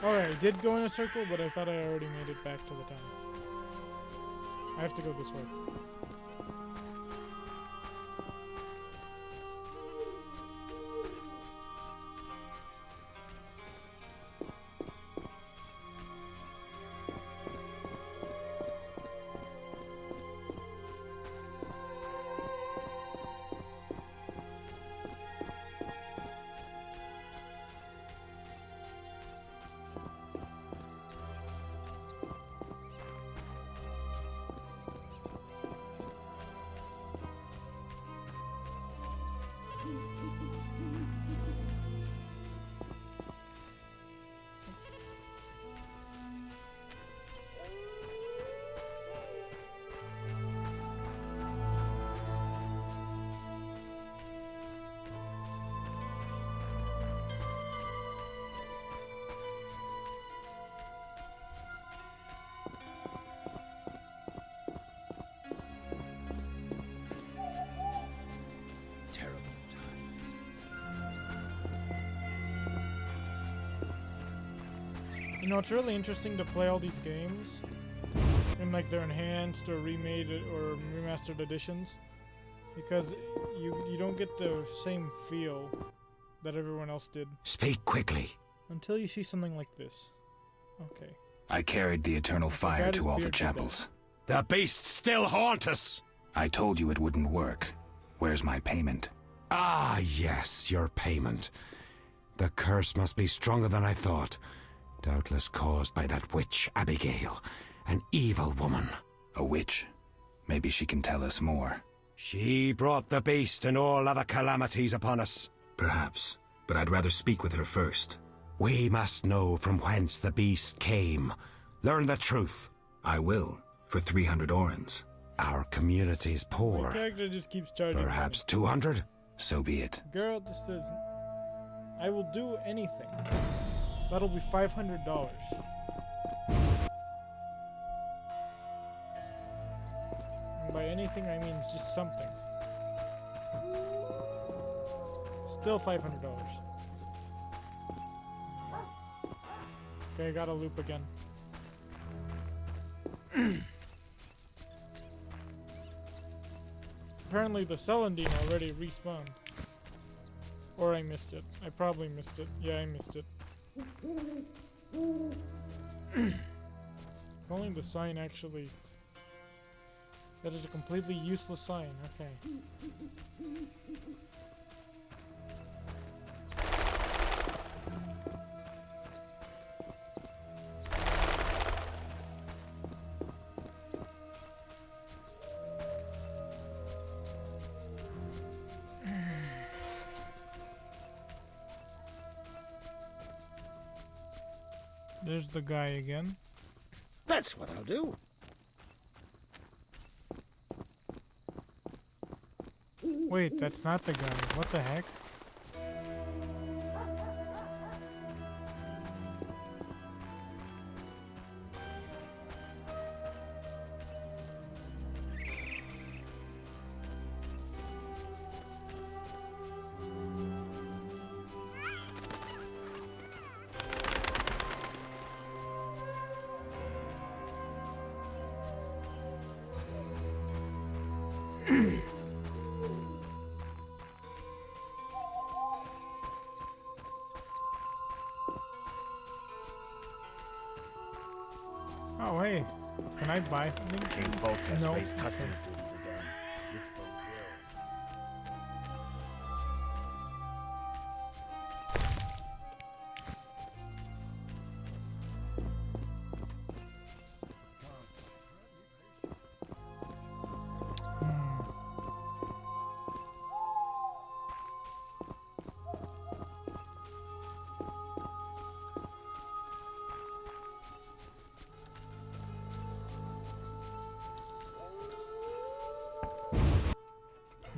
[SPEAKER 1] Oh, I did go in a circle, but I thought I already made it back to the town. I have to go this way. know, it's really interesting to play all these games in like their enhanced or remade or remastered editions, because you don't get the same feel that everyone else did.
[SPEAKER 6] Speak quickly.
[SPEAKER 1] Until you see something like this. Okay.
[SPEAKER 6] I carried the eternal fire to all the chapels.
[SPEAKER 13] The beasts still haunt us!
[SPEAKER 6] I told you it wouldn't work. Where's my payment?
[SPEAKER 13] Ah, yes, your payment. The curse must be stronger than I thought. Doubtless caused by that witch, Abigail. An evil woman.
[SPEAKER 6] A witch? Maybe she can tell us more.
[SPEAKER 13] She brought the beast and all other calamities upon us.
[SPEAKER 6] Perhaps, but I'd rather speak with her first.
[SPEAKER 13] We must know from whence the beast came. Learn the truth.
[SPEAKER 6] I will, for 300 orens.
[SPEAKER 13] Our community's poor.
[SPEAKER 1] My character just keeps charging.
[SPEAKER 13] Perhaps 200?
[SPEAKER 6] So be it.
[SPEAKER 1] Girl, this doesn't. I will do anything. That'll be $500. And by anything, I mean just something. Still $500. Okay, I gotta loop again. Apparently the Celandine already respawned. Or I missed it. I probably missed it. Yeah, I missed it. If only the sign actually... That is a completely useless sign. Okay. There's the guy again.
[SPEAKER 14] That's what I'll do.
[SPEAKER 1] Wait, that's not the guy. What the heck? Oh, hey. Can I buy something?
[SPEAKER 12] King Voltes
[SPEAKER 1] No.
[SPEAKER 12] raised
[SPEAKER 1] Okay.
[SPEAKER 12] customs duties again. This bodes ill.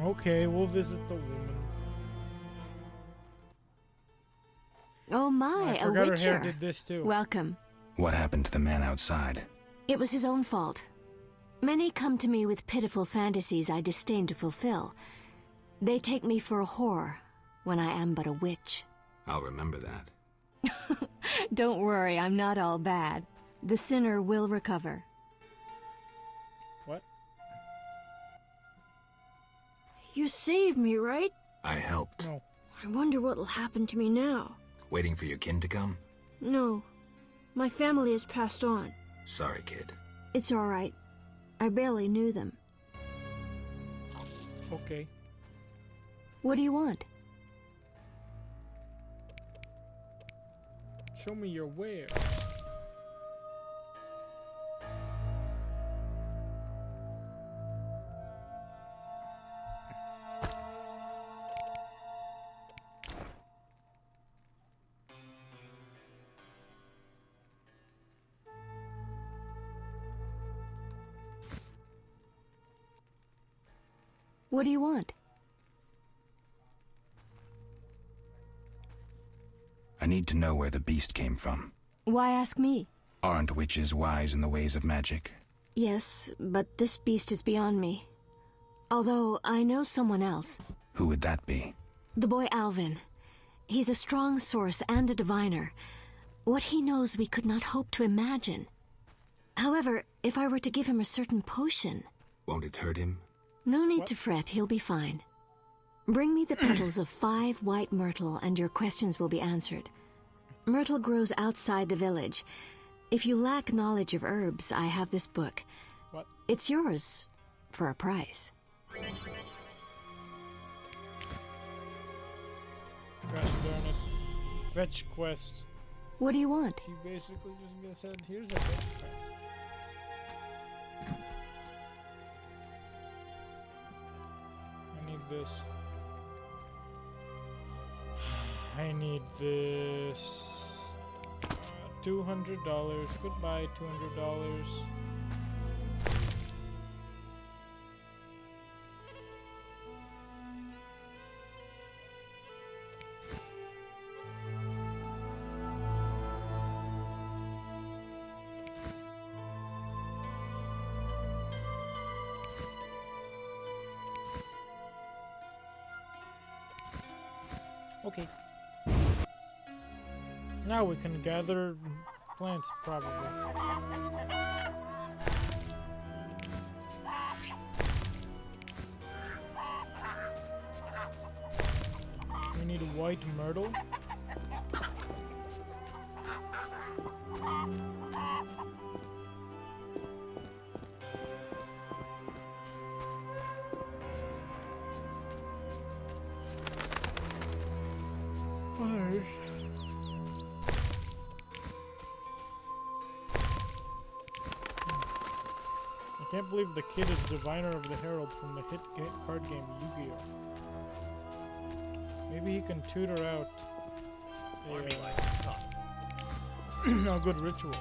[SPEAKER 1] Okay, we'll visit the woman.
[SPEAKER 9] Oh my,
[SPEAKER 1] I
[SPEAKER 9] a
[SPEAKER 1] forgot her
[SPEAKER 9] witcher.
[SPEAKER 1] hair did this too.
[SPEAKER 9] Welcome.
[SPEAKER 6] What happened to the man outside?
[SPEAKER 9] It was his own fault. Many come to me with pitiful fantasies I disdain to fulfill. They take me for a whore, when I am but a witch.
[SPEAKER 6] I'll remember that.
[SPEAKER 9] Don't worry, I'm not all bad. The sinner will recover.
[SPEAKER 1] What?
[SPEAKER 9] You saved me, right?
[SPEAKER 6] I helped.
[SPEAKER 1] No.
[SPEAKER 9] I wonder what'll happen to me now.
[SPEAKER 6] Waiting for your kin to come?
[SPEAKER 9] No. My family has passed on.
[SPEAKER 6] Sorry, kid.
[SPEAKER 9] It's all right. I barely knew them.
[SPEAKER 1] Okay.
[SPEAKER 9] What do you want?
[SPEAKER 1] Show me your wares.
[SPEAKER 9] What do you want?
[SPEAKER 6] I need to know where the beast came from.
[SPEAKER 9] Why ask me?
[SPEAKER 6] Aren't witches wise in the ways of magic?
[SPEAKER 9] Yes, but this beast is beyond me. Although I know someone else.
[SPEAKER 6] Who would that be?
[SPEAKER 9] The boy Alvin. He's a strong source and a diviner. What he knows we could not hope to imagine. However, if I were to give him a certain potion...
[SPEAKER 6] Won't it hurt him?
[SPEAKER 9] No need to fret, he'll be fine. Bring me the petals of 5 white myrtle and your questions will be answered. Myrtle grows outside the village. If you lack knowledge of herbs, I have this book.
[SPEAKER 1] What?
[SPEAKER 9] It's yours, for a price.
[SPEAKER 1] Gosh darn it. Fetch quest.
[SPEAKER 9] What do you want?
[SPEAKER 1] He basically just said, here's a fetch quest. I need this. I need this. $200. Goodbye, $200. Okay. Now we can gather plants, probably. We need white myrtle. I can't believe the kid is diviner of the Herald from the hit card game Yu-Gi-Oh! Maybe he can tutor out a good ritual.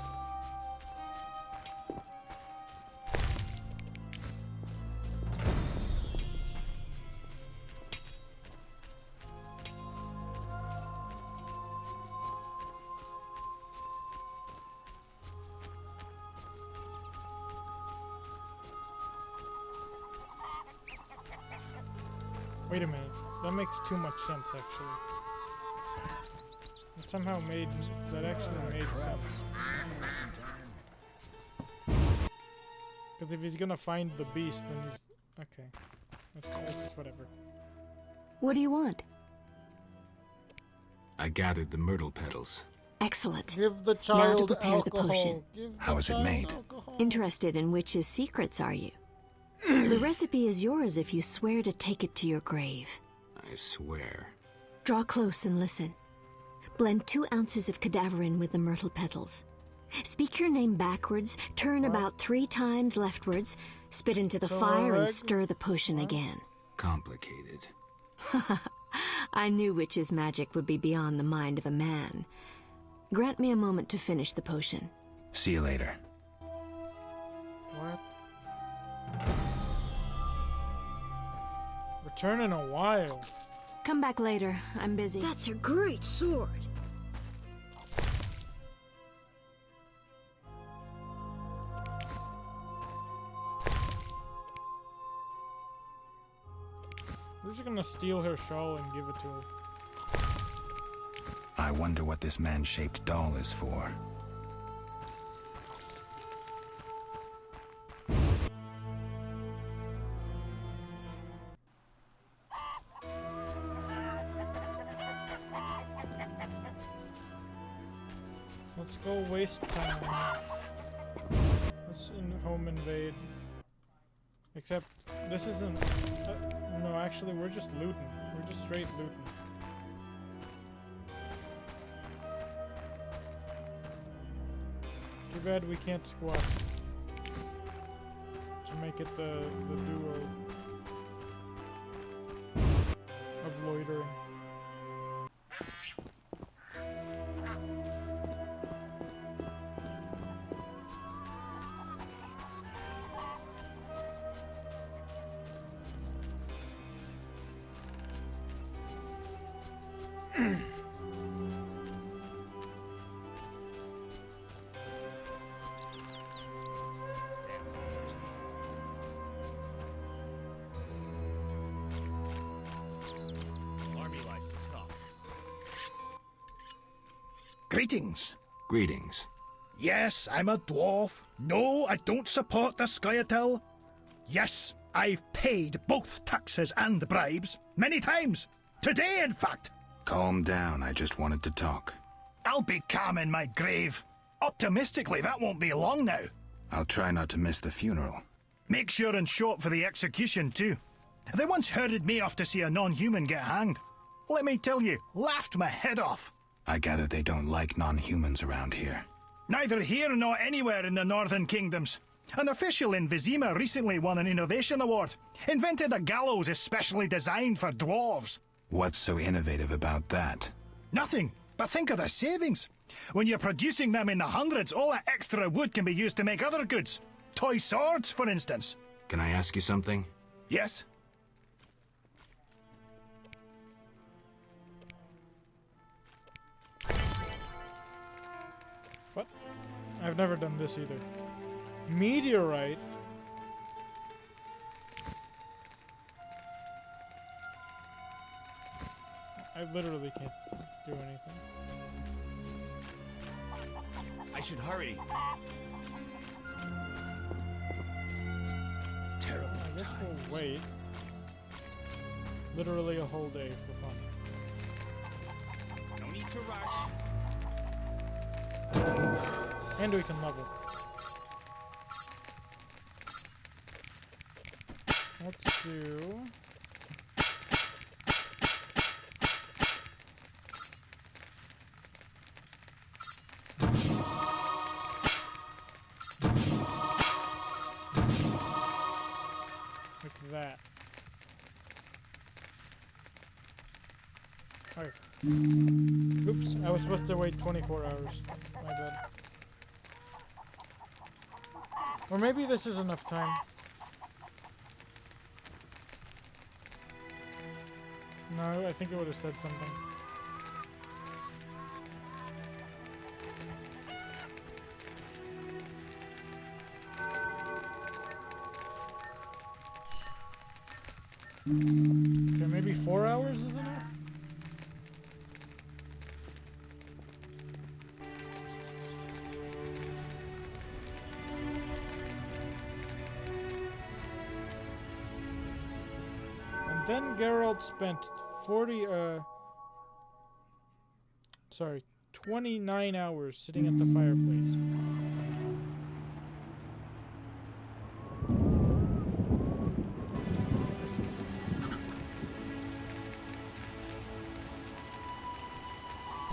[SPEAKER 1] Wait a minute, that makes too much sense actually. It somehow that actually made sense. Because if he's gonna find the beast, then he's... Okay. That's whatever.
[SPEAKER 9] What do you want?
[SPEAKER 6] I gathered the myrtle petals.
[SPEAKER 9] Excellent.
[SPEAKER 1] Give the child
[SPEAKER 9] now to prepare
[SPEAKER 1] alcohol.
[SPEAKER 9] the potion.
[SPEAKER 6] How is it made?
[SPEAKER 9] Interested in witches' secrets, are you? The recipe is yours if you swear to take it to your grave.
[SPEAKER 6] I swear.
[SPEAKER 9] Draw close and listen. Blend 2 ounces of cadaverine with the myrtle petals. Speak your name backwards, turn about 3 times leftwards, spit into the fire and stir the potion again.
[SPEAKER 6] Complicated.
[SPEAKER 9] I knew witches' magic would be beyond the mind of a man. Grant me a moment to finish the potion.
[SPEAKER 6] See you later.
[SPEAKER 1] What? Return in a while.
[SPEAKER 9] Come back later. I'm busy.
[SPEAKER 11] That's a great sword.
[SPEAKER 1] We're just gonna steal her shawl and give it to her.
[SPEAKER 6] I wonder what this man-shaped doll is for.
[SPEAKER 1] Let's go waste time. Let's home invade. Except, this isn't... no, actually, we're just looting. We're just straight looting. Too bad we can't squat. To make it the duo of loitering.
[SPEAKER 14] Greetings.
[SPEAKER 6] Greetings.
[SPEAKER 14] Yes, I'm a dwarf. No, I don't support the Scoia'tael. Yes, I've paid both taxes and bribes. Many times. Today, in fact.
[SPEAKER 6] Calm down, I just wanted to talk.
[SPEAKER 14] I'll be calm in my grave. Optimistically, that won't be long now.
[SPEAKER 6] I'll try not to miss the funeral.
[SPEAKER 14] Make sure and show up for the execution, too. They once herded me off to see a non-human get hanged. Let me tell you, laughed my head off.
[SPEAKER 6] I gather they don't like non-humans around here.
[SPEAKER 14] Neither here nor anywhere in the Northern Kingdoms. An official in Vizima recently won an innovation award. Invented a gallows especially designed for dwarves.
[SPEAKER 6] What's so innovative about that?
[SPEAKER 14] Nothing, but think of the savings. When you're producing them in the hundreds, all that extra wood can be used to make other goods. Toy swords, for instance.
[SPEAKER 6] Can I ask you something?
[SPEAKER 14] Yes?
[SPEAKER 1] What? I've never done this either. Meteorite? I literally can't do anything.
[SPEAKER 12] I should hurry.
[SPEAKER 14] Terrible
[SPEAKER 1] I guess
[SPEAKER 14] times.
[SPEAKER 1] we'll wait. Literally a whole day for fun.
[SPEAKER 12] No need to rush.
[SPEAKER 1] And we can level. Let's do... like that. Alright. Oops, I was supposed to wait 24 hours. My bad. Or maybe this is enough time. No, I think it would have said something. Okay, maybe 4 hours is enough? And then Geralt spent 29 hours sitting at the fireplace.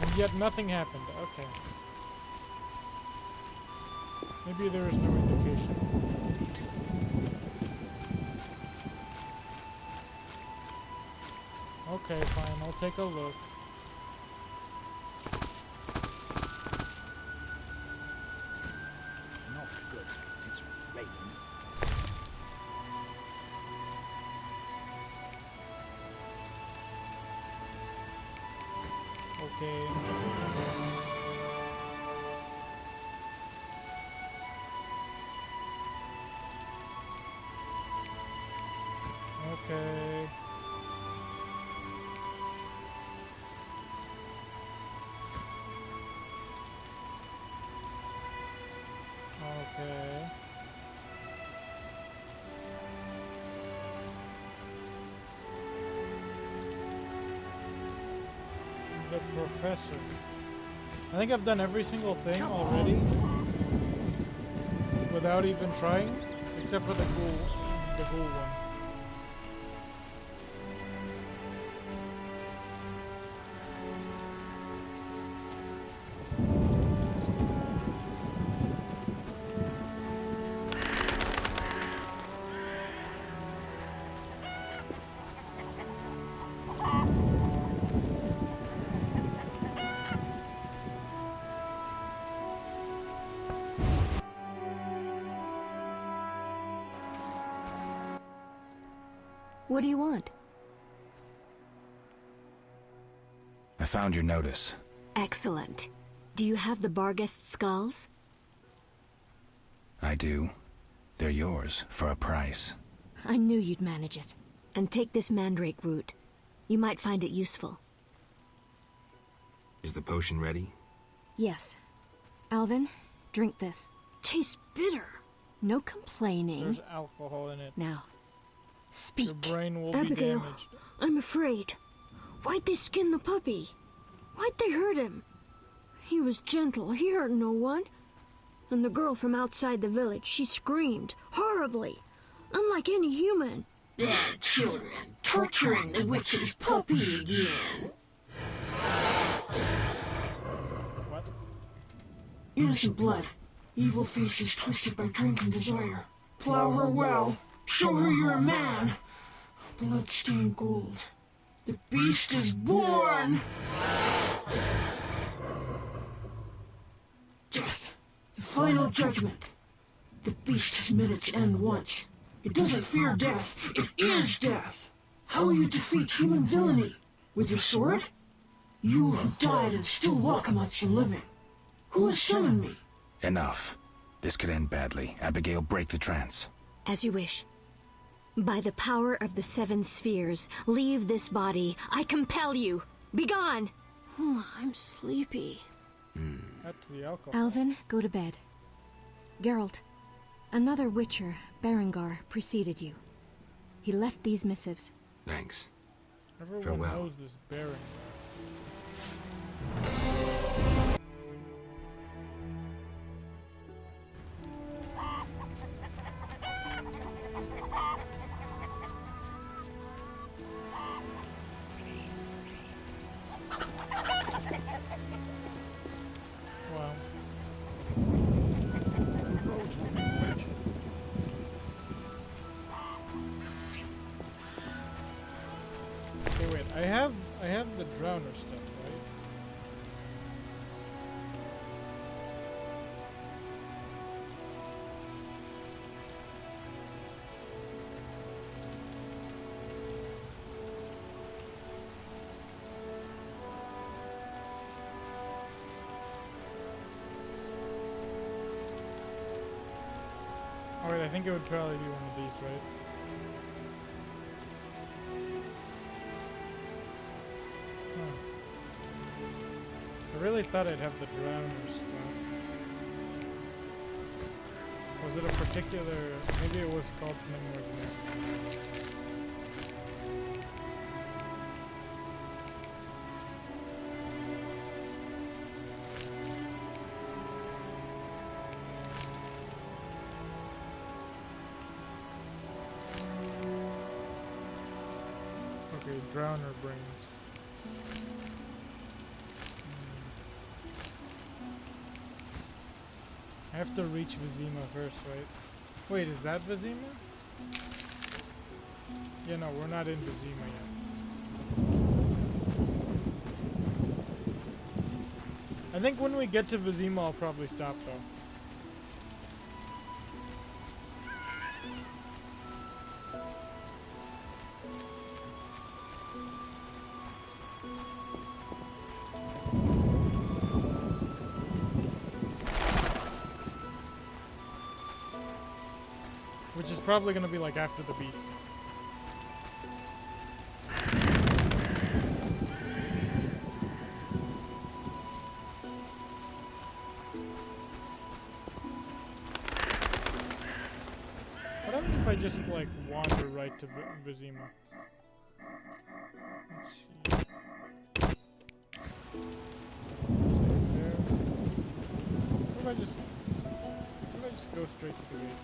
[SPEAKER 1] And yet nothing happened. Okay. Maybe there is no indication. Okay, fine. I'll take a look.
[SPEAKER 14] Not good. It's raining.
[SPEAKER 1] Okay. Okay. Okay. The professor. I think I've done every single thing already without even trying, except for the ghoul one.
[SPEAKER 9] What do you want?
[SPEAKER 6] I found your notice.
[SPEAKER 9] Excellent. Do you have the Barghest skulls?
[SPEAKER 6] I do. They're yours, for a price.
[SPEAKER 9] I knew you'd manage it. And take this mandrake root. You might find it useful.
[SPEAKER 6] Is the potion ready?
[SPEAKER 9] Yes. Alvin, drink this.
[SPEAKER 11] Tastes bitter.
[SPEAKER 9] No complaining.
[SPEAKER 1] There's alcohol in it.
[SPEAKER 9] Now, speak.
[SPEAKER 1] Your brain will
[SPEAKER 11] Abigail,
[SPEAKER 1] be damaged.
[SPEAKER 11] I'm afraid. Why'd they skin the puppy? Why'd they hurt him? He was gentle. He hurt no one. And the girl from outside the village, she screamed horribly, unlike any human.
[SPEAKER 15] Bad children, torturing the witch's puppy again.
[SPEAKER 1] What?
[SPEAKER 11] Innocent blood. Evil faces twisted by drink and desire. Plow her well. Show her you're a man. Blood-stained gold. The beast is born! Death. The final judgment. The beast has met its end once. It doesn't fear death. It is death. How will you defeat human villainy? With your sword? You who died and still walk amongst the living. Who has summoned me?
[SPEAKER 6] Enough. This could end badly. Abigail, break the trance.
[SPEAKER 9] As you wish. By the power of the 7 spheres, leave this body. I compel you. Begone!
[SPEAKER 11] Oh, I'm sleepy.
[SPEAKER 1] That's the alcohol.
[SPEAKER 9] Alvin, go to bed. Geralt, another Witcher, Berengar, preceded you. He left these missives.
[SPEAKER 6] Thanks.
[SPEAKER 1] Everyone
[SPEAKER 6] Farewell.
[SPEAKER 1] knows this Berengar. Wow. Okay, wait. I have the drowner stuff, right? Alright, I think it would probably be one of these, right? I really thought I'd have the drowner stuff. Was it a particular... Maybe it was called something more than that. Okay, drowner brains. I have to reach Vizima first, right? Wait, is that Vizima? Yeah, no, we're not in Vizima yet. I think when we get to Vizima, I'll probably stop, though. Which is probably gonna be like after the beast. What happens if I just like wander right to Vizima? Let's see. There. What if I just go straight to the gate?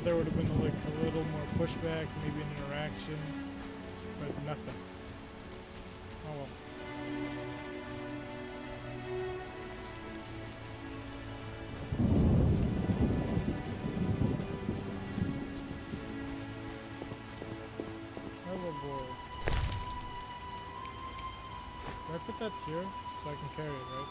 [SPEAKER 1] There would have been like a little more pushback, maybe an interaction, but nothing. Oh well. Oh boy. Did I put that here so I can carry it, right?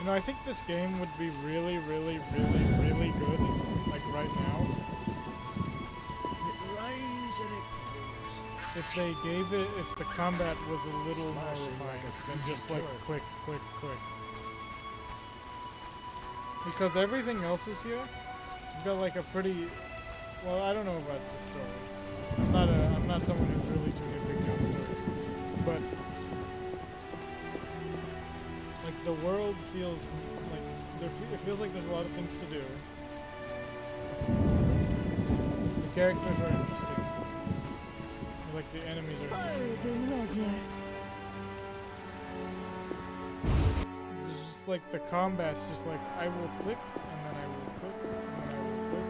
[SPEAKER 1] You know, I think this game would be really, really, really, really good, like right now.
[SPEAKER 11] It rains and it pours.
[SPEAKER 1] If they gave it, if the combat was a little more refined than just like click, click, click. Because everything else is here. You've got like a pretty, well, I don't know about the story. I'm not someone who's really too big on stories, but like the world feels like it feels like there's a lot of things to do. The characters are interesting. Like the enemies are interesting. It's just like the combat's just like I will click and then I will click and then I will click.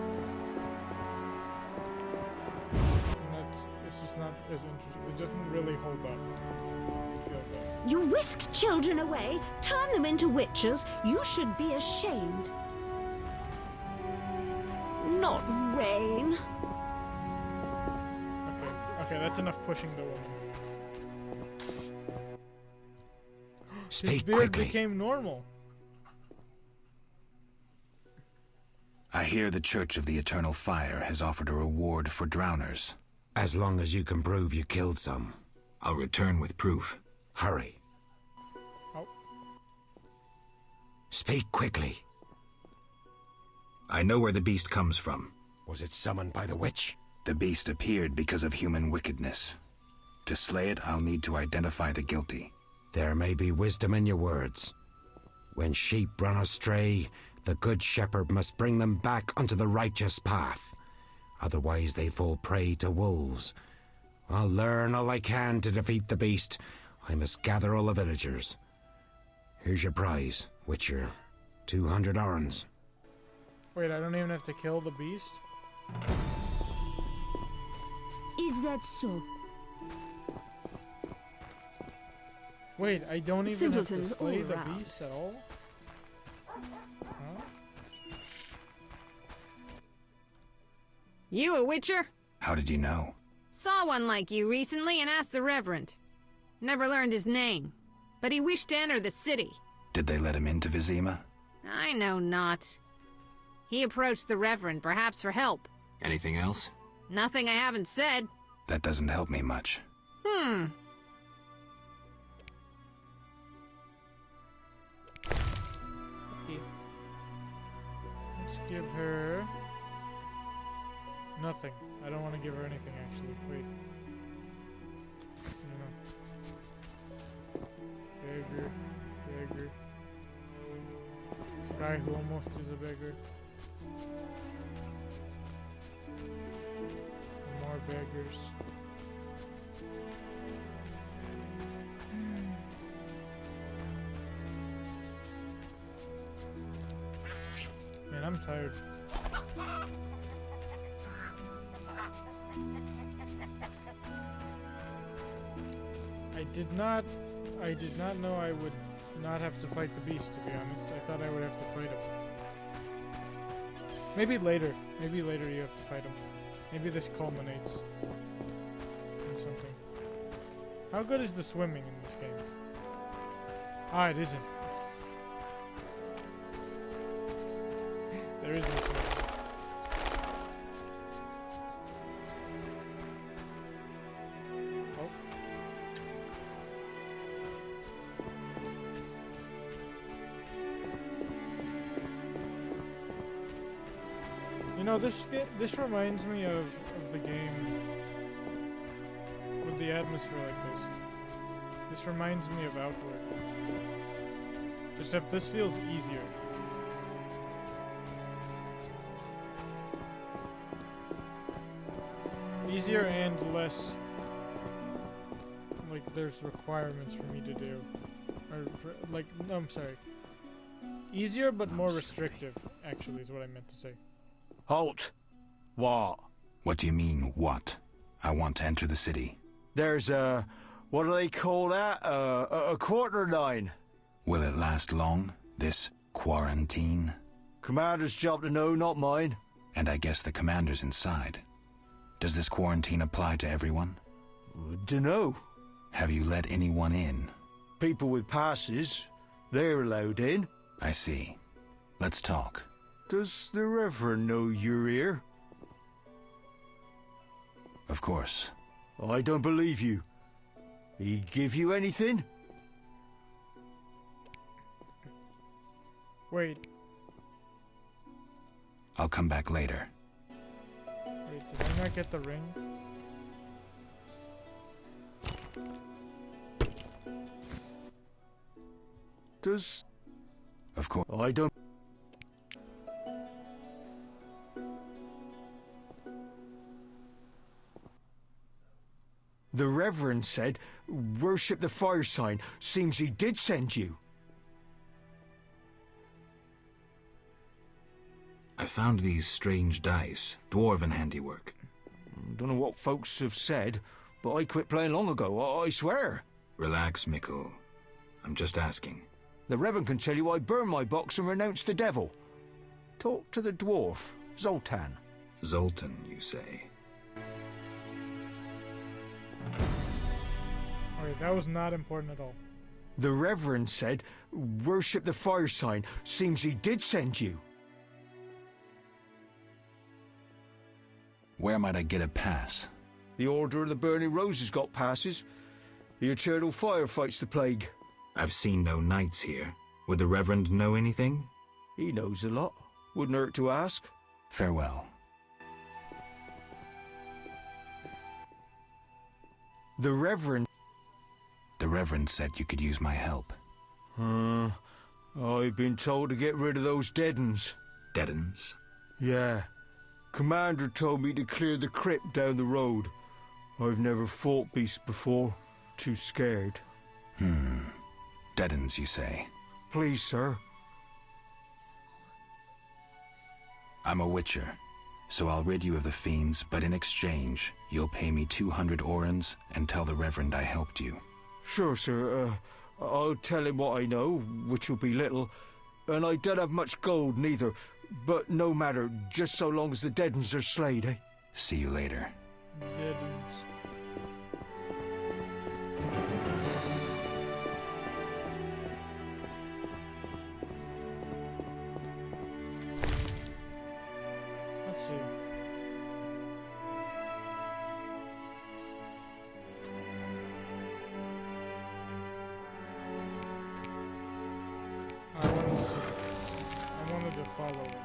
[SPEAKER 1] And it's just not as interesting. It doesn't really hold up. It feels like.
[SPEAKER 9] You whisk children away, turn them into witches. You should be ashamed. Not Rain.
[SPEAKER 1] Okay, that's enough pushing the woman.
[SPEAKER 13] Speak
[SPEAKER 1] His beard
[SPEAKER 13] quickly.
[SPEAKER 1] became normal.
[SPEAKER 6] I hear the Church of the Eternal Fire has offered a reward for drowners.
[SPEAKER 13] As long as you can prove you killed some.
[SPEAKER 6] I'll return with proof.
[SPEAKER 13] Hurry.
[SPEAKER 1] Oh.
[SPEAKER 13] Speak quickly.
[SPEAKER 6] I know where the beast comes from.
[SPEAKER 13] Was it summoned by the witch?
[SPEAKER 6] The beast appeared because of human wickedness. To slay it, I'll need to identify the guilty.
[SPEAKER 13] There may be wisdom in your words. When sheep run astray, the good shepherd must bring them back onto the righteous path. Otherwise they fall prey to wolves. I'll learn all I can to defeat the beast. I must gather all the villagers. Here's your prize, Witcher. 200 orens.
[SPEAKER 1] Wait, I don't even have to kill the beast?
[SPEAKER 9] Is that so?
[SPEAKER 1] Wait, I don't even
[SPEAKER 9] Simpletons
[SPEAKER 1] have to slay
[SPEAKER 9] all
[SPEAKER 1] the
[SPEAKER 9] round.
[SPEAKER 1] beast at all? Huh?
[SPEAKER 16] You a witcher?
[SPEAKER 6] How did you know?
[SPEAKER 16] Saw one like you recently and asked the Reverend. Never learned his name, but he wished to enter the city.
[SPEAKER 6] Did they let him into Vizima?
[SPEAKER 16] I know not. He approached the Reverend, perhaps for help.
[SPEAKER 6] Anything else?
[SPEAKER 16] Nothing I haven't said.
[SPEAKER 6] That doesn't help me much.
[SPEAKER 16] Hmm.
[SPEAKER 1] Okay. Let's give her nothing. I don't want to give her anything actually. Wait. No. Beggar. Beggar. This guy who almost is a beggar. More beggars. Man, I'm tired. I did not know I would not have to fight the beast, to be honest. I thought I would have to fight him. Maybe later. Maybe later you have to fight him. Maybe this culminates in something. How good is the swimming in this game? Ah, it isn't. There is no swimming. Oh. You know, this reminds me of the game with the atmosphere like this. This reminds me of Outward. Except this feels easier. Easier and less, like, there's requirements for me to do. Or, no, I'm sorry. Easier but more restrictive, actually, is what I meant to say.
[SPEAKER 17] Halt! What?
[SPEAKER 6] What do you mean, what? I want to enter the city.
[SPEAKER 17] There's a... what do they call that? A quarter line.
[SPEAKER 6] Will it last long, this quarantine?
[SPEAKER 17] Commander's job to know, not mine.
[SPEAKER 6] And I guess the commander's inside. Does this quarantine apply to everyone?
[SPEAKER 17] Dunno.
[SPEAKER 6] Have you let anyone in?
[SPEAKER 17] People with passes, they're allowed in.
[SPEAKER 6] I see. Let's talk.
[SPEAKER 17] Does the Reverend know you're here?
[SPEAKER 6] Of course.
[SPEAKER 17] I don't believe you. He give you anything?
[SPEAKER 1] Wait.
[SPEAKER 6] I'll come back later.
[SPEAKER 1] Wait, did I not get the ring?
[SPEAKER 17] Does...
[SPEAKER 6] Of course.
[SPEAKER 17] I don't... The Reverend said, worship the fire sign. Seems he did send you.
[SPEAKER 6] I found these strange dice, dwarven handiwork.
[SPEAKER 17] Don't know what folks have said, but I quit playing long ago, I swear.
[SPEAKER 6] Relax, Mikkel. I'm just asking.
[SPEAKER 17] The Reverend can tell you I burned my box and renounced the devil. Talk to the dwarf, Zoltan.
[SPEAKER 6] Zoltan, you say?
[SPEAKER 1] Alright, that was not important at all.
[SPEAKER 17] The Reverend said, worship the fire sign. Seems he did send you.
[SPEAKER 6] Where might I get a pass?
[SPEAKER 17] The Order of the Burning Roses got passes. The Eternal Fire fights the plague.
[SPEAKER 6] I've seen no knights here. Would the Reverend know anything?
[SPEAKER 17] He knows a lot. Wouldn't hurt to ask.
[SPEAKER 6] Farewell.
[SPEAKER 17] The Reverend...
[SPEAKER 6] The Reverend said you could use my help.
[SPEAKER 17] I've been told to get rid of those dead uns.
[SPEAKER 6] Dead uns?
[SPEAKER 17] Yeah. Commander told me to clear the crypt down the road. I've never fought beasts before. Too scared.
[SPEAKER 6] Dead uns, you say?
[SPEAKER 17] Please, sir.
[SPEAKER 6] I'm a witcher, so I'll rid you of the fiends, but in exchange, you'll pay me 200 orens and tell the Reverend I helped you.
[SPEAKER 17] Sure, sir. I'll tell him what I know, which will be little, and I don't have much gold neither, but no matter, just so long as the dead uns are slayed, eh?
[SPEAKER 6] See you later.
[SPEAKER 1] Dead uns. Let's see. I wanted to follow it.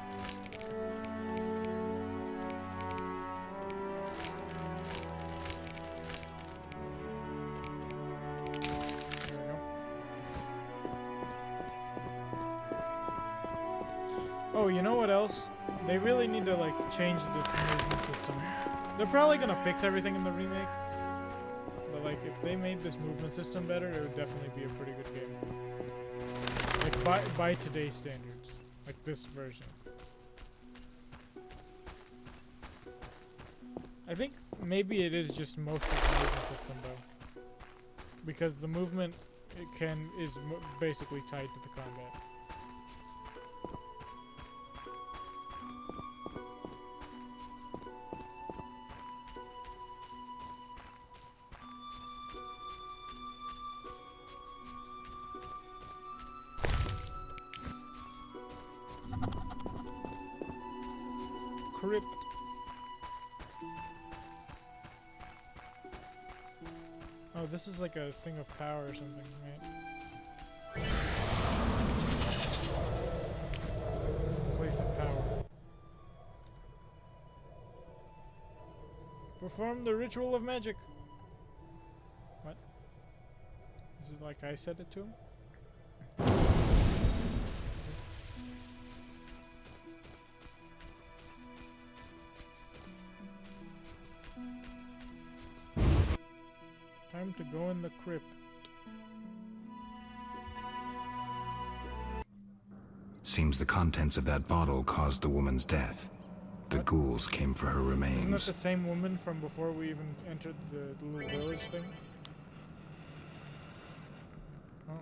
[SPEAKER 1] There we go. Oh, you know what else? They really need to like change this movement system. They're probably gonna fix everything in the remake. But like if they made this movement system better, it would definitely be a pretty good game. Like by today's standards. Like this version. I think maybe it is just mostly the movement system though. Because the movement is basically tied to the combat. Crypt. Oh, this is like a thing of power or something, right? Place of power. Perform the ritual of magic. What? Is it like I said it to him? Time to go in the crypt.
[SPEAKER 6] Seems the contents of that bottle caused the woman's death. The ghouls came for her
[SPEAKER 1] Isn't that
[SPEAKER 6] remains.
[SPEAKER 1] the same woman from before we even entered the little village thing? Oh.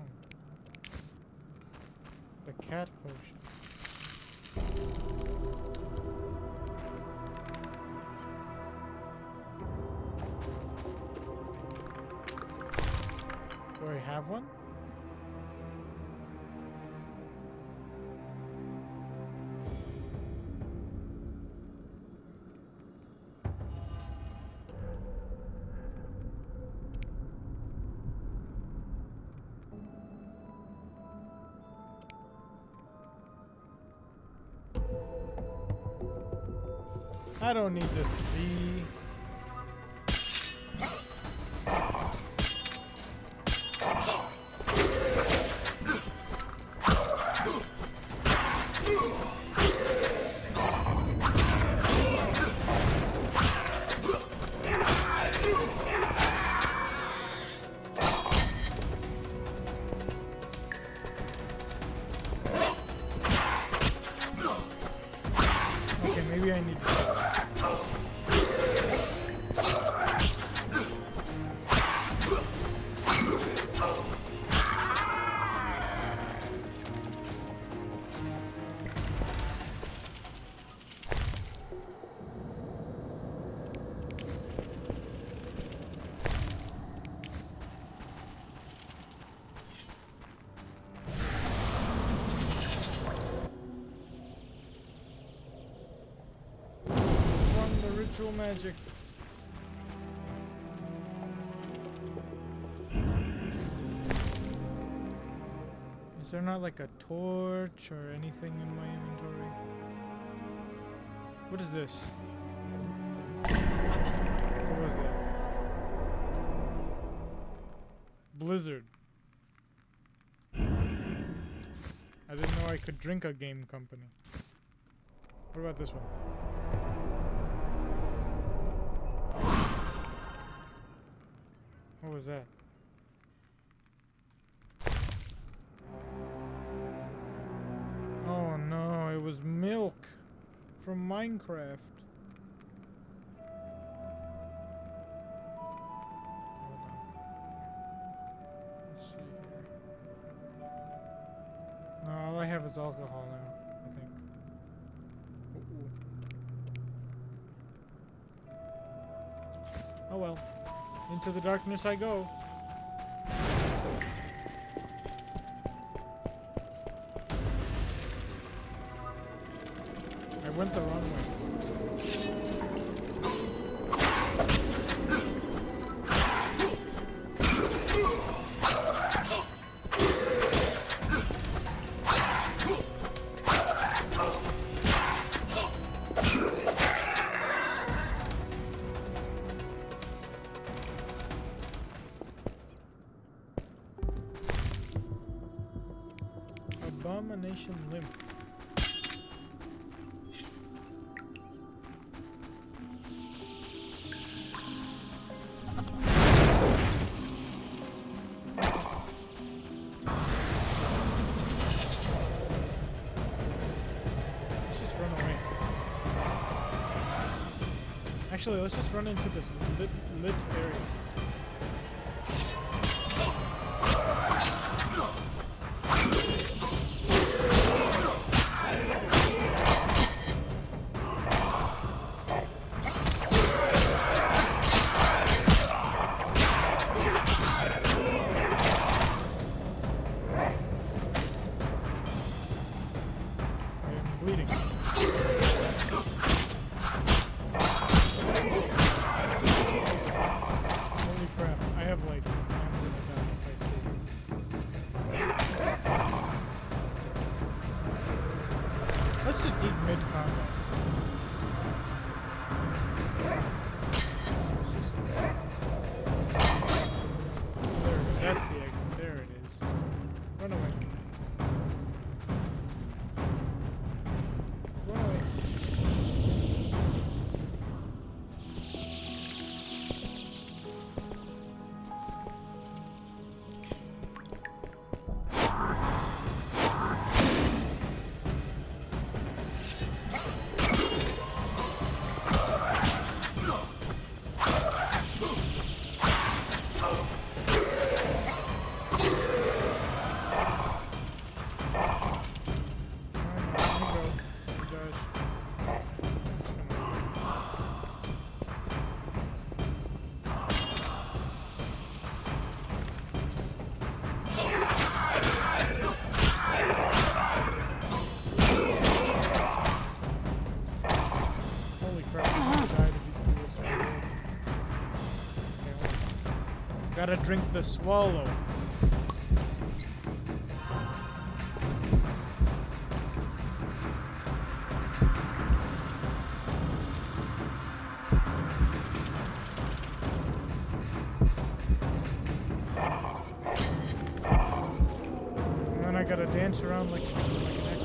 [SPEAKER 1] The cat potion. Do I have one? I don't need to see. Okay, maybe I need ritual magic. Is there not like a torch or anything in my inventory? What is this? What was that? Blizzard. I didn't know I could drink a game company. What about this one? What was that? Oh no, it was milk from Minecraft. Hold on. Let's see here. No, all I have is alcohol now, I think. Oh well. Into the darkness I go. I went the wrong way. Abomination lymph. Let's just run away. Actually, let's just run into this lit area. Gotta drink the swallow. And then I gotta dance around like an acrobat.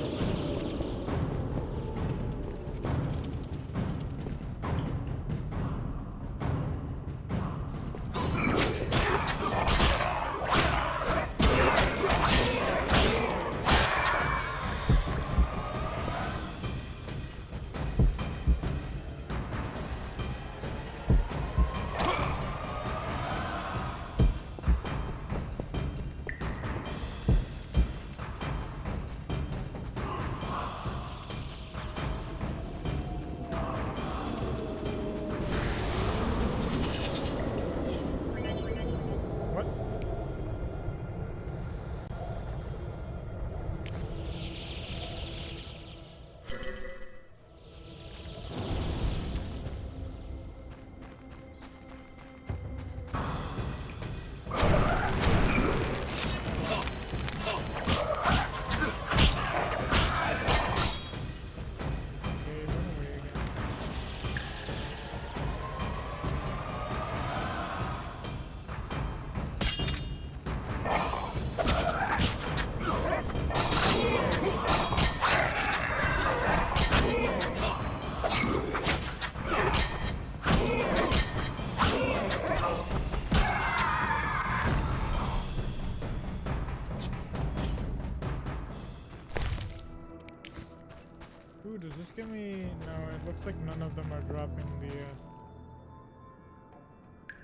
[SPEAKER 1] Ooh, does this give me... No, it looks like none of them are dropping the,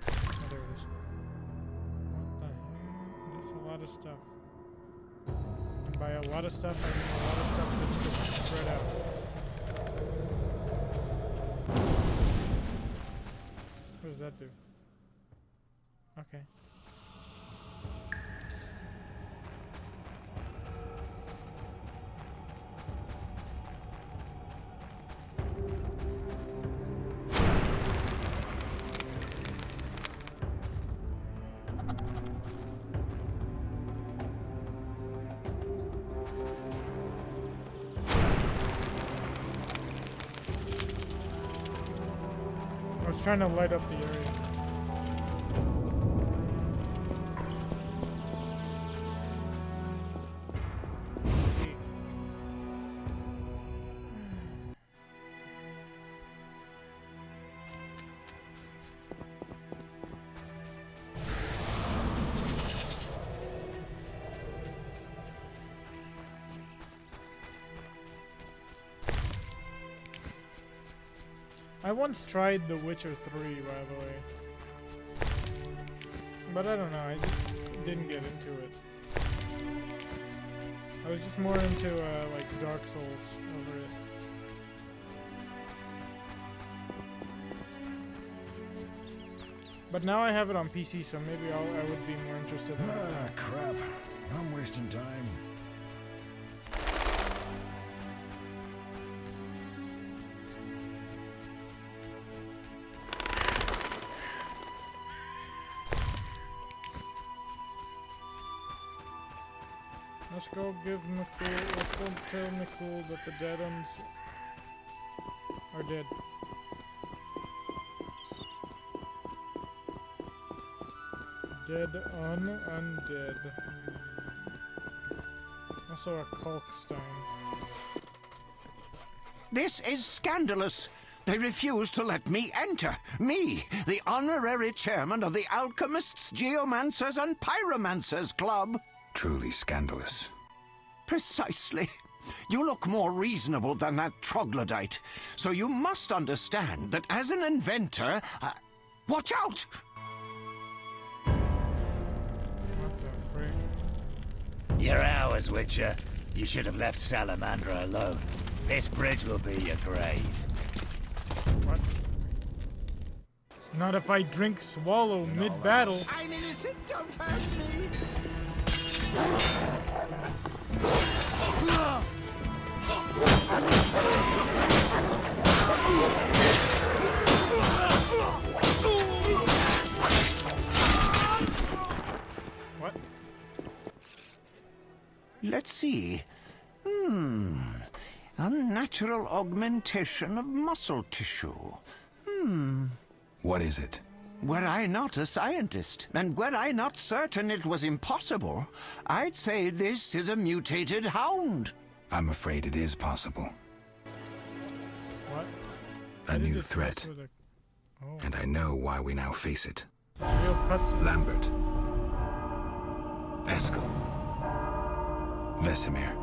[SPEAKER 1] Oh, there it is. What the heck? That's a lot of stuff. And by a lot of stuff, I mean a lot of stuff that's just spread out. What does that do? Okay. I was trying to light up the area. I once tried The Witcher 3, by the way. But I don't know, I just didn't get into it. I was just more into, like, Dark Souls over it. But now I have it on PC, so maybe I would be more interested in it.
[SPEAKER 8] Ah, crap. I'm wasting time.
[SPEAKER 1] Let's go give Mikul, let's go tell Mikul that the dead uns are dead. Dead undead. Also a Kalkstein.
[SPEAKER 18] This is scandalous. They refuse to let me enter. Me, the honorary chairman of the Alchemists, Geomancers, and Pyromancers Club.
[SPEAKER 6] Truly scandalous.
[SPEAKER 18] Precisely. You look more reasonable than that troglodyte, so you must understand that as an inventor... watch out!
[SPEAKER 1] What the frick?
[SPEAKER 5] You're ours, Witcher. You should have left Salamandra alone. This bridge will be your grave.
[SPEAKER 1] What? Not if I drink swallow mid-battle.
[SPEAKER 18] I'm innocent, don't hurt me! let's see. Unnatural augmentation of muscle tissue.
[SPEAKER 6] What is it?
[SPEAKER 18] Were I not a scientist, and were I not certain it was impossible, I'd say this is a mutated hound.
[SPEAKER 6] I'm afraid it is possible.
[SPEAKER 1] What?
[SPEAKER 6] A new threat. And I know why we now face it.
[SPEAKER 1] Real cutscene.
[SPEAKER 6] Lambert. Eskel. Vesemir.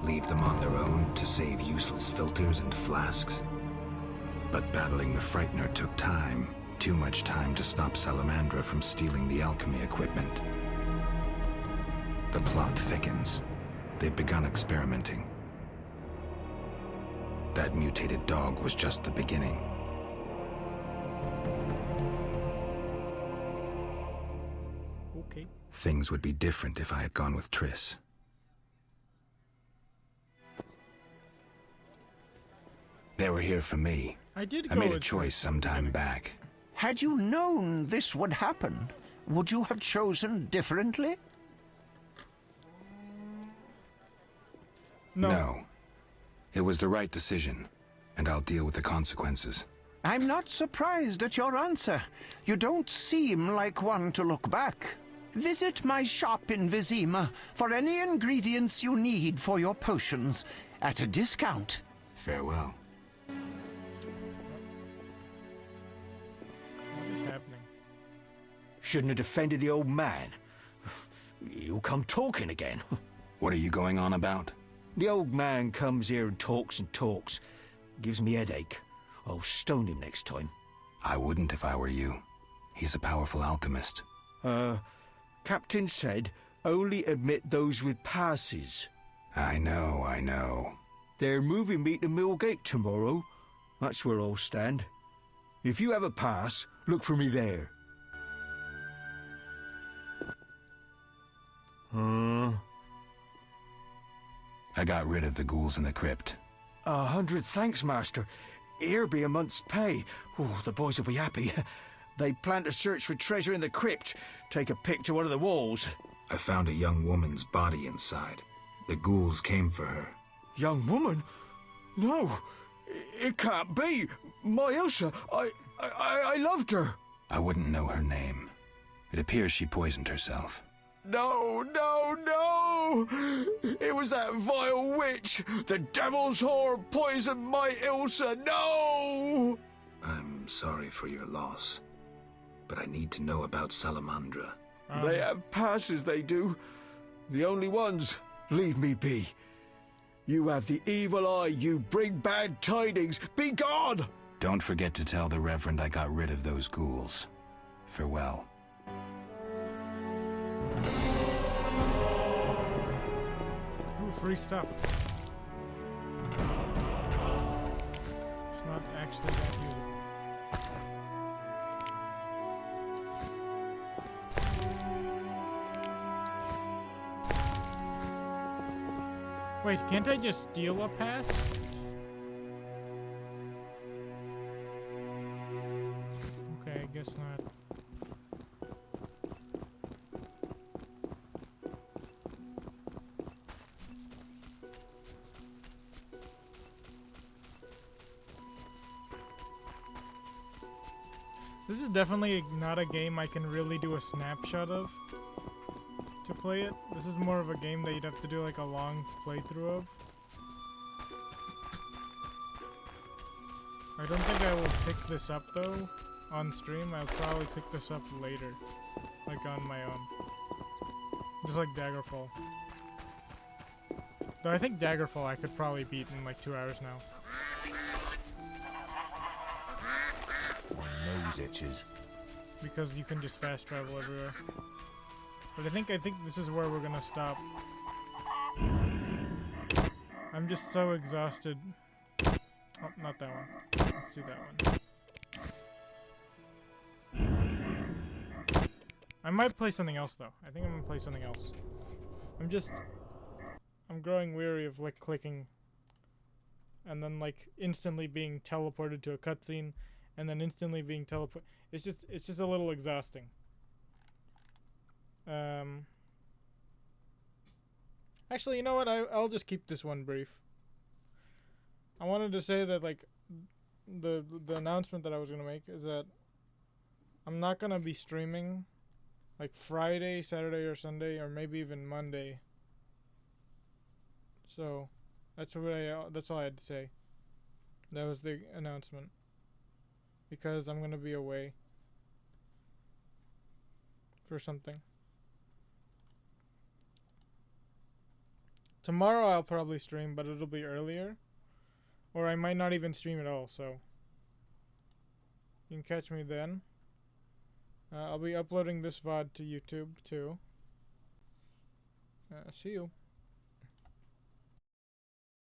[SPEAKER 6] Leave them on their own to save useless filters and flasks. But battling the Frightener took time. Too much time to stop Salamandra from stealing the alchemy equipment. The plot thickens. They've begun experimenting. That mutated dog was just the beginning.
[SPEAKER 1] Okay.
[SPEAKER 6] Things would be different if I had gone with Triss. They were here for me.
[SPEAKER 1] I
[SPEAKER 6] made a choice some time back.
[SPEAKER 18] Had you known this would happen, would you have chosen differently?
[SPEAKER 6] No. It was the right decision, and I'll deal with the consequences.
[SPEAKER 18] I'm not surprised at your answer. You don't seem like one to look back. Visit my shop in Vizima for any ingredients you need for your potions at a discount.
[SPEAKER 6] Farewell.
[SPEAKER 1] What is happening?
[SPEAKER 17] Shouldn't have defended the old man. He'll come talking again.
[SPEAKER 6] What are you going on about?
[SPEAKER 17] The old man comes here and talks. Gives me headache. I'll stone him next time.
[SPEAKER 6] I wouldn't if I were you. He's a powerful alchemist.
[SPEAKER 17] Captain said only admit those with passes.
[SPEAKER 6] I know.
[SPEAKER 17] They're moving me to Millgate tomorrow. That's where I'll stand. If you have a pass, look for me there.
[SPEAKER 6] I got rid of the ghouls in the crypt.
[SPEAKER 17] 100 thanks, Master. Here be a month's pay. Oh, the boys will be happy. They plan to search for treasure in the crypt. Take a pic to one of the walls.
[SPEAKER 6] I found a young woman's body inside. The ghouls came for her.
[SPEAKER 17] Young woman? No, it can't be. My Ilsa, I loved her.
[SPEAKER 6] I wouldn't know her name. It appears she poisoned herself.
[SPEAKER 17] No! It was that vile witch! The devil's whore poisoned my Ilsa! No!
[SPEAKER 6] I'm sorry for your loss, but I need to know about Salamandra.
[SPEAKER 17] They have passes, they do. The only ones. Leave me be. You have the evil eye, you bring bad tidings. Be gone!
[SPEAKER 6] Don't forget to tell the Reverend I got rid of those ghouls. Farewell.
[SPEAKER 1] Ooh, free stuff. It's not actually that useful. Wait, can't I just steal a pass? Okay, I guess not. This is definitely not a game I can really do a snapshot of to play it. This is more of a game that you'd have to do like a long playthrough of. I don't think I will pick this up though on stream. I'll probably pick this up later, like on my own. Just like Daggerfall. Though I think Daggerfall I could probably beat in like 2 hours now.
[SPEAKER 5] My nose itches.
[SPEAKER 1] Because you can just fast travel everywhere. But I think this is where we're gonna stop. I'm just so exhausted. Oh, not that one. Let's do that one. I might play something else though. I think I'm gonna play something else. I'm growing weary of like clicking and then like instantly being teleported to a cutscene and then instantly being teleported. It's just a little exhausting. Actually, you know what? I'll just keep this one brief. I wanted to say that, like, the announcement that I was gonna make is that I'm not gonna be streaming, like, Friday, Saturday, or Sunday, or maybe even Monday. So, that's all I had to say. That was the announcement. Because I'm gonna be away for something. Tomorrow I'll probably stream, but it'll be earlier. Or I might not even stream at all, so you can catch me then. I'll be uploading this VOD to YouTube too. See you.